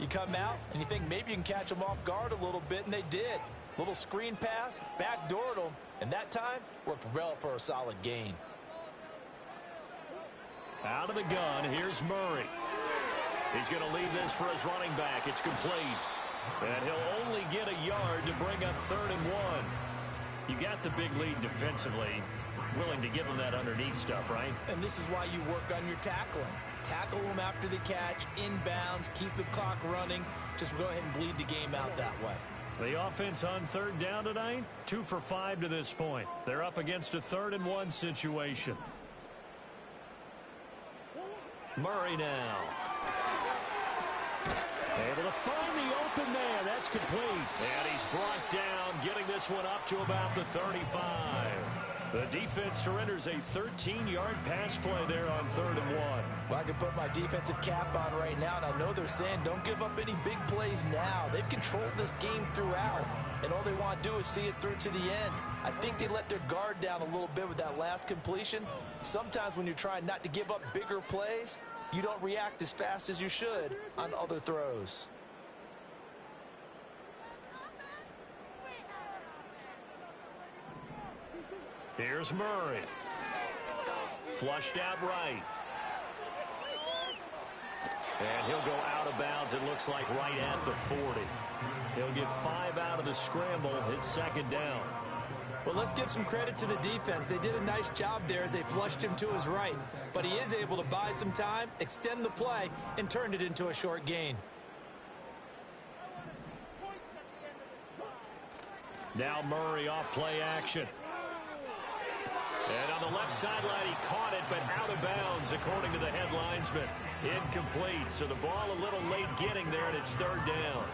S5: You come out and you think maybe you can catch them off guard a little bit, and they did. Little screen pass, backdoored them, and that time worked well for a solid gain.
S6: Out of the gun, here's Murray. He's going to leave this for his running back. It's complete. And he'll only get a yard to bring up 3rd and 1. You got the big lead defensively. Willing to give them that underneath stuff, right?
S4: And this is why you work on your tackling. Tackle them after the catch, inbounds, keep the clock running. Just go ahead and bleed the game out that way.
S6: The offense on 3rd down tonight, 2 for 5 to this point. They're up against a 3rd and 1 situation. Murray now.
S3: Able to find the open man. That's complete.
S6: And he's brought down, getting this one up to about the 35. The defense surrenders a 13-yard pass play there on 3rd and 1.
S5: Well, I can put my defensive cap on right now, and I know they're saying don't give up any big plays now. They've controlled this game throughout, and all they want to do is see it through to the end. I think they let their guard down a little bit with that last completion. Sometimes when you're trying not to give up bigger plays, you don't react as fast as you should on other throws.
S6: Here's Murray. Flushed out right. And he'll go out of bounds, it looks like, right at the 40. He'll get 5 out of the scramble. It's 2nd down.
S4: Well, let's give some credit to the defense. They did a nice job there as they flushed him to his right. But he is able to buy some time, extend the play, and turn it into a short gain.
S6: Now Murray off play action. And on the left sideline, he caught it, but out of bounds, according to the head linesman. Incomplete, so the ball a little late getting there, and it's third down.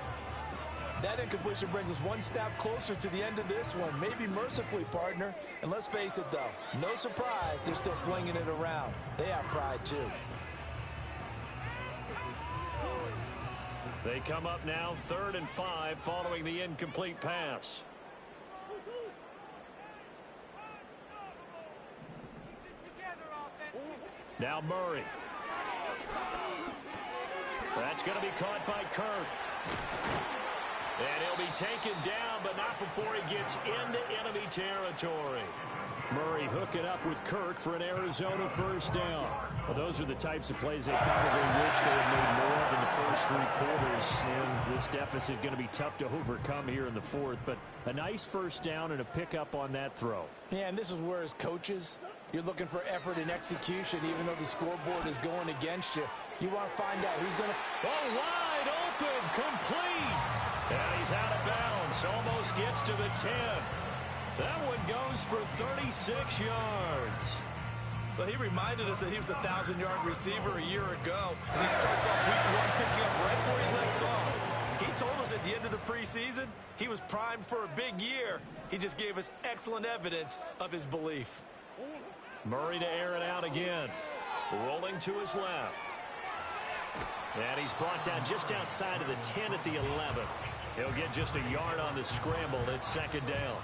S5: That incompletion brings us one snap closer to the end of this one. Maybe mercifully, partner. And let's face it, though, no surprise, they're still flinging it around. They have pride, too.
S6: They come up now 3rd and 5 following the incomplete pass. Now Murray. That's going to be caught by Kirk. And he'll be taken down, but not before he gets into enemy territory. Murray hooking up with Kirk for an Arizona first down. Well, those are the types of plays they probably wish they had made more of in the first 3 quarters. And this deficit going to be tough to overcome here in the 4th. But a nice first down and a pickup on that throw.
S5: Yeah, and this is where as coaches, you're looking for effort and execution, even though the scoreboard is going against you. You want to find out who's going to...
S6: Oh, wide open, complete. And he's out of bounds, almost gets to the 10. That one goes for 36 yards.
S4: Well, he reminded us that he was a 1,000-yard receiver a year ago as he starts off week 1 picking up right where he left off. He told us at the end of the preseason he was primed for a big year. He just gave us excellent evidence of his belief.
S6: Murray to air it out again. Rolling to his left. And he's brought down just outside of the 10 at the 11. He'll get just a yard on the scramble. It's 2nd down.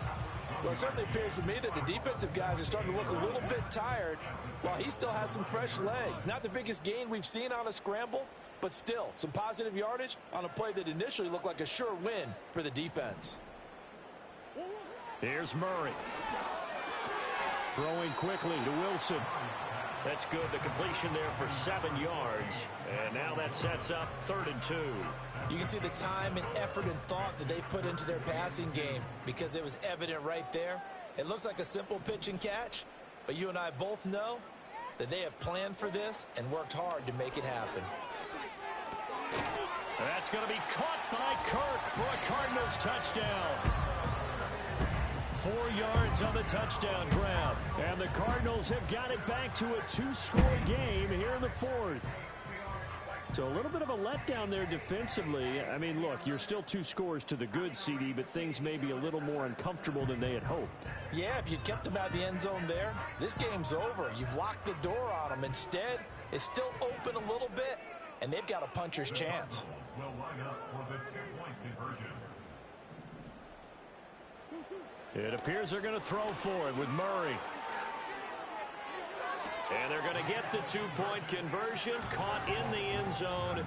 S5: Well, it certainly appears to me that the defensive guys are starting to look a little bit tired while he still has some fresh legs. Not the biggest gain we've seen on a scramble, but still some positive yardage on a play that initially looked like a sure win for the defense.
S6: Here's Murray. Throwing quickly to Wilson. That's good. The completion there for 7 yards. And now that sets up 3rd and 2.
S4: You can see the time and effort and thought that they've put into their passing game because it was evident right there. It looks like a simple pitch and catch, but you and I both know that they have planned for this and worked hard to make it happen.
S6: That's going to be caught by Kirk for a Cardinals touchdown. 4 yards on the touchdown grab. And the Cardinals have got it back to a 2-score game here in the 4th. So a little bit of a letdown there defensively. I mean, look, you're still 2 scores to the good, CD, but things may be a little more uncomfortable than they had hoped.
S5: Yeah, if you'd kept them out of the end zone there, this game's over. You've locked the door on them. Instead, it's still open a little bit, and they've got a puncher's chance.
S6: It appears they're going to throw for it with Murray. And they're going to get the 2-point conversion, caught in the end zone,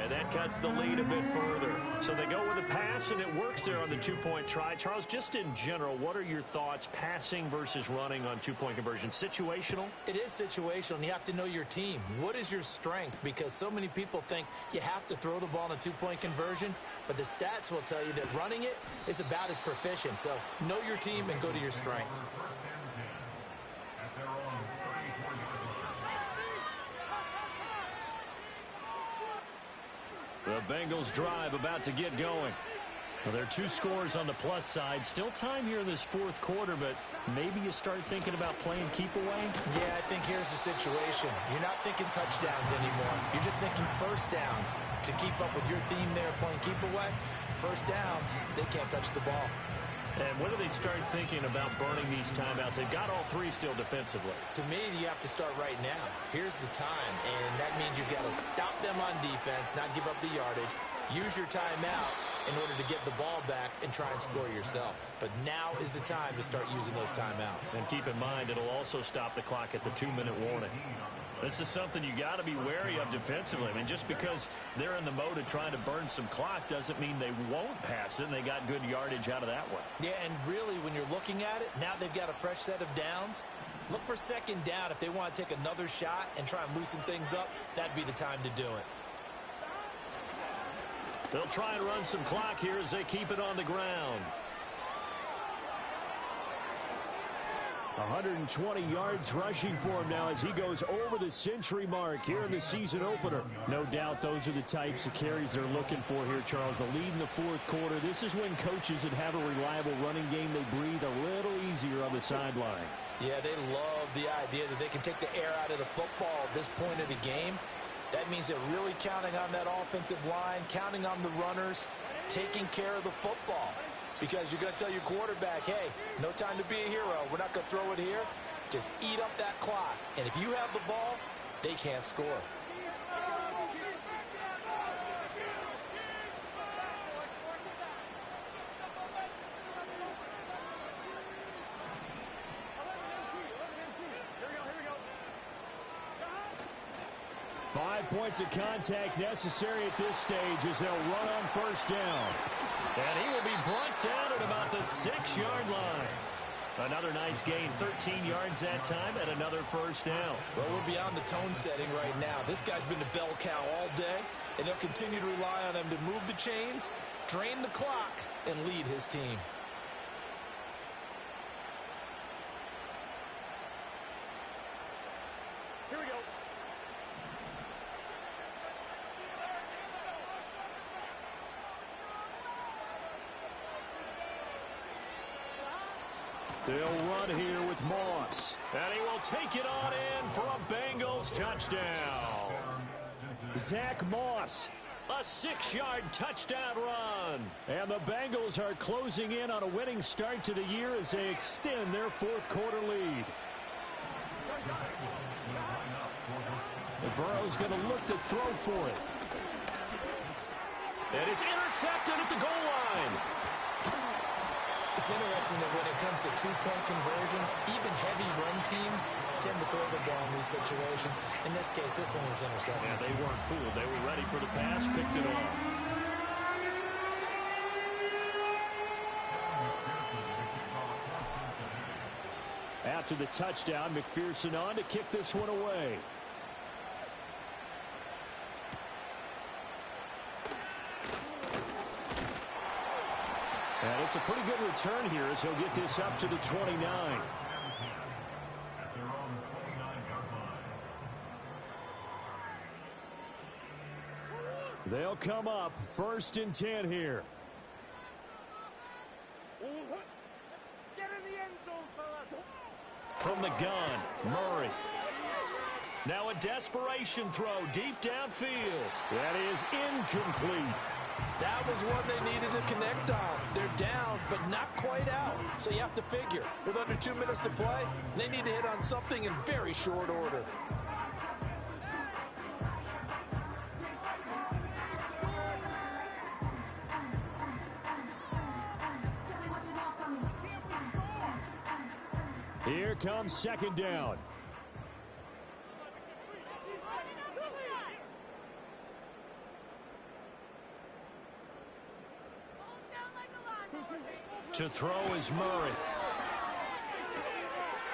S6: and that cuts the lead a bit further. So they go with a pass, and it works there on the 2-point try. Charles, just in general, what are your thoughts, passing versus running on 2-point conversion? Situational?
S4: It is situational, and you have to know your team. What is your strength? Because so many people think you have to throw the ball in a 2-point conversion, but the stats will tell you that running it is about as proficient. So know your team and go to your strength.
S6: The Bengals drive about to get going. Well, there are 2 scores on the plus side. Still time here in this 4th quarter, but maybe you start thinking about playing keep away?
S4: Yeah, I think here's the situation. You're not thinking touchdowns anymore. You're just thinking first downs. To keep up with your theme there, playing keep away, first downs, they can't touch the ball.
S6: And when do they start thinking about burning these timeouts? They've got all 3 still defensively.
S4: To me, you have to start right now. Here's the time, and that means you've got to stop them on defense, not give up the yardage, use your timeouts in order to get the ball back and try and score yourself. But now is the time to start using those timeouts.
S6: And keep in mind, it'll also stop the clock at the 2-minute warning. This is something you got to be wary of defensively. I mean, just because they're in the mode of trying to burn some clock doesn't mean they won't pass it, and they got good yardage out of that one.
S4: Yeah, and really, when you're looking at it, now they've got a fresh set of downs. Look for 2nd down. If they want to take another shot and try and loosen things up, that'd be the time to do it.
S6: They'll try and run some clock here as they keep it on the ground.
S3: 120 yards rushing for him now as he goes over the century mark here in the season opener. No doubt those are the types of carries they're looking for here, Charles. The lead in the fourth quarter. This is when coaches that have a reliable running game, they breathe a little easier on the sideline.
S4: Yeah, they love the idea that they can take the air out of the football at this point of the game. That means they're really counting on that offensive line, counting on the runners, taking care of the football. Because you're going to tell your quarterback, hey, no time to be a hero. We're not going to throw it here. Just eat up that clock. And if you have the ball, they can't score.
S3: Five points of contact necessary at this stage as they'll run on first down. And he will be brought down at about the 6-yard line. Another nice gain, 13 yards that time, and another first down.
S4: Well, we're beyond the tone setting right now. This guy's been the bell cow all day, and they'll continue to rely on him to move the chains, drain the clock, and lead his team.
S7: Here we go.
S3: They'll run here with Moss. And he will take it on in for a Bengals touchdown. Zach Moss, a 6-yard touchdown run. And the Bengals are closing in on a winning start to the year as they extend their fourth quarter lead. And Burrow's going to look to throw for it. And it's intercepted at the goal line.
S4: It's interesting that when it comes to two-point conversions, even heavy run teams tend to throw the ball in these situations. In this case, this one was intercepted.
S3: Yeah, they weren't fooled. They were ready for the pass, picked it off. After the touchdown, McPherson on to kick this one away. And it's a pretty good return here as he'll get this up to the 29. They'll come up 1st and 10 here.
S7: Get in the end zone, fellas.
S3: From the gun, Murray. Now a desperation throw deep downfield. That is incomplete.
S4: That was one they needed to connect on. They're down, but not quite out. So you have to figure, with under 2 minutes to play, they need to hit on something in very short order.
S3: Here comes 2nd down. To throw is Murray.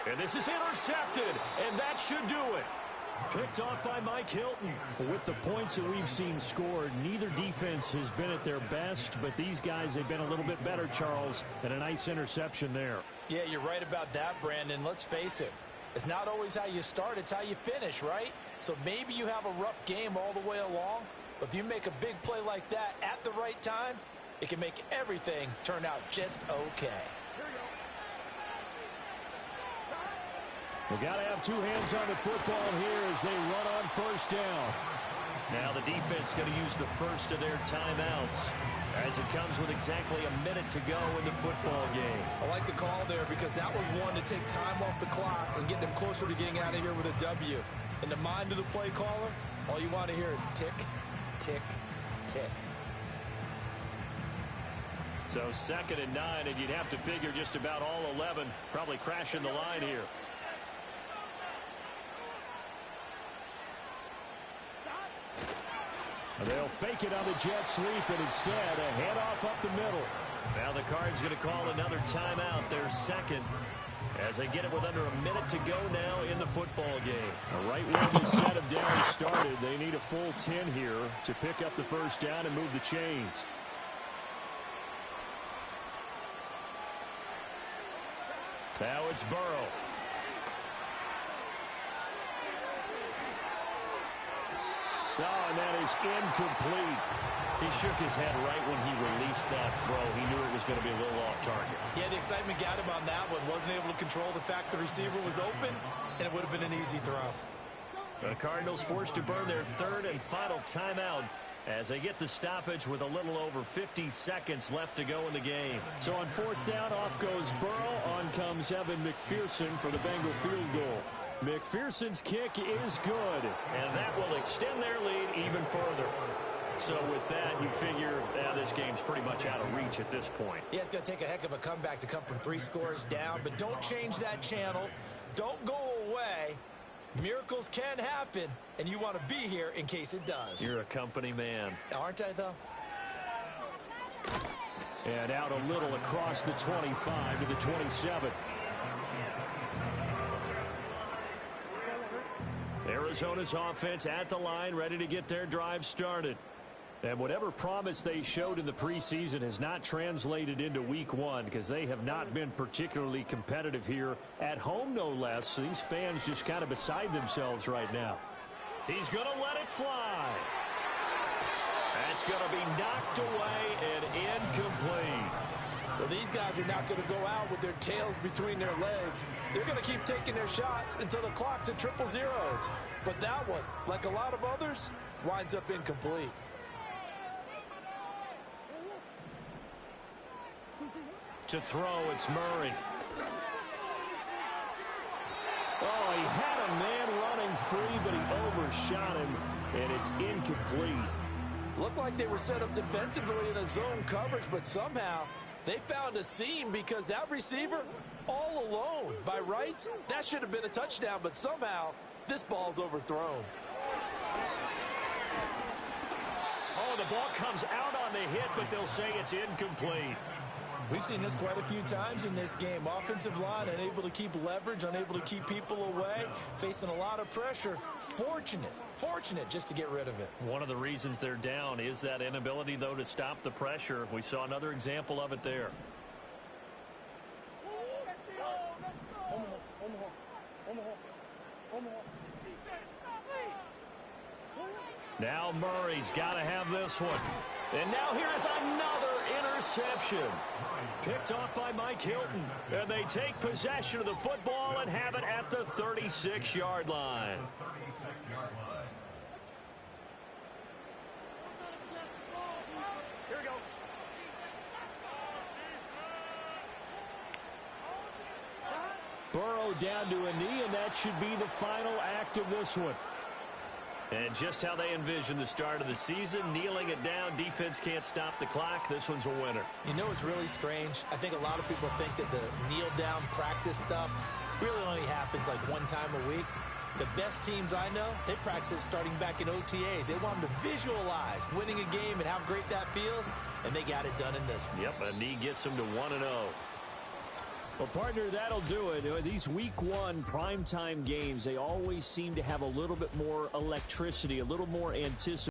S3: And this is intercepted, and that should do it. Picked off by Mike Hilton. With the points that we've seen scored, neither defense has been at their best, but these guys, they've been a little bit better, Charles, and a nice interception there.
S4: Yeah, you're right about that, Brandon. Let's face it. It's not always how you start, it's how you finish, right? So maybe you have a rough game all the way along, but if you make a big play like that at the right time, it can make everything turn out just okay.
S3: We've got to have two hands on the football here as they run on 1st down. Now the defense going to use the first of their timeouts as it comes with exactly a minute to go in the football game.
S4: I like the call there because that was one to take time off the clock and get them closer to getting out of here with a W. In the mind of the play caller, all you want to hear is tick, tick, tick.
S3: So 2nd and 9, and you'd have to figure just about all 11 probably crashing the line here. They'll fake it on the jet sweep, and instead a handoff up the middle. Now the Cards going to call another timeout, their 2nd, as they get it with under a minute to go now in the football game. Right where the set of down started, they need a full 10 here to pick up the 1st down and move the chains. Now it's Burrow. Oh, and that is incomplete.
S6: He shook his head right when he released that throw. He knew it was going to be a little off target.
S4: Yeah, the excitement got him on that one. Wasn't able to control the fact the receiver was open, and it would have been an easy throw.
S6: The Cardinals forced to burn their third and final timeout as they get the stoppage with a little over 50 seconds left to go in the game.
S3: So on fourth down, off goes Burrow. On comes Evan McPherson for the Bengal field goal. McPherson's kick is good.
S6: And that will extend their lead even further. So with that, you figure this game's pretty much out of reach at this point.
S4: Yeah, it's going to take a heck of a comeback to come from 3 scores down, but don't change that channel. Don't go away. Miracles can happen, and you want to be here in case it does.
S6: You're a company man.
S4: Aren't I, though?
S3: And out a little across the 25 to the 27. Arizona's offense at the line, ready to get their drive started. And whatever promise they showed in the preseason has not translated into week 1 because they have not been particularly competitive here at home, no less. So these fans just kind of beside themselves right now.
S6: He's going to let it fly. That's going to be knocked away and incomplete.
S5: Well, these guys are not going to go out with their tails between their legs. They're going to keep taking their shots until the clock's at 000. But that one, like a lot of others, winds up incomplete.
S6: To throw, it's Murray.
S3: Oh, he had a man running free, but he overshot him, and it's incomplete.
S5: Looked like they were set up defensively in a zone coverage, but somehow they found a seam because that receiver all alone. By rights, that should have been a touchdown, but somehow this ball's overthrown.
S6: Oh, the ball comes out on the hit, but they'll say it's incomplete.
S4: We've seen this quite a few times in this game. Offensive line unable to keep leverage, unable to keep people away, facing a lot of pressure. Fortunate just to get rid of it.
S6: One of the reasons they're down is that inability, though, to stop the pressure. We saw another example of it there. Now Murray's got to have this one. And now here's another interception. Picked off by Mike Hilton. And they take possession of the football and have it at the 36-yard line.
S7: Here we go.
S3: Burrow down to a knee, and that should be the final act of this one.
S6: And just how they envision the start of the season, kneeling it down, defense can't stop the clock. This one's a winner.
S4: You know what's really strange? I think a lot of people think that the kneel-down practice stuff really only happens like one time a week. The best teams I know, they practice it starting back in OTAs. They want them to visualize winning a game and how great that feels, and they got it done in this one.
S6: Yep, a knee gets them to 1-0.
S3: Well, partner, that'll do it. These week 1 primetime games, they always seem to have a little bit more electricity, a little more anticipation.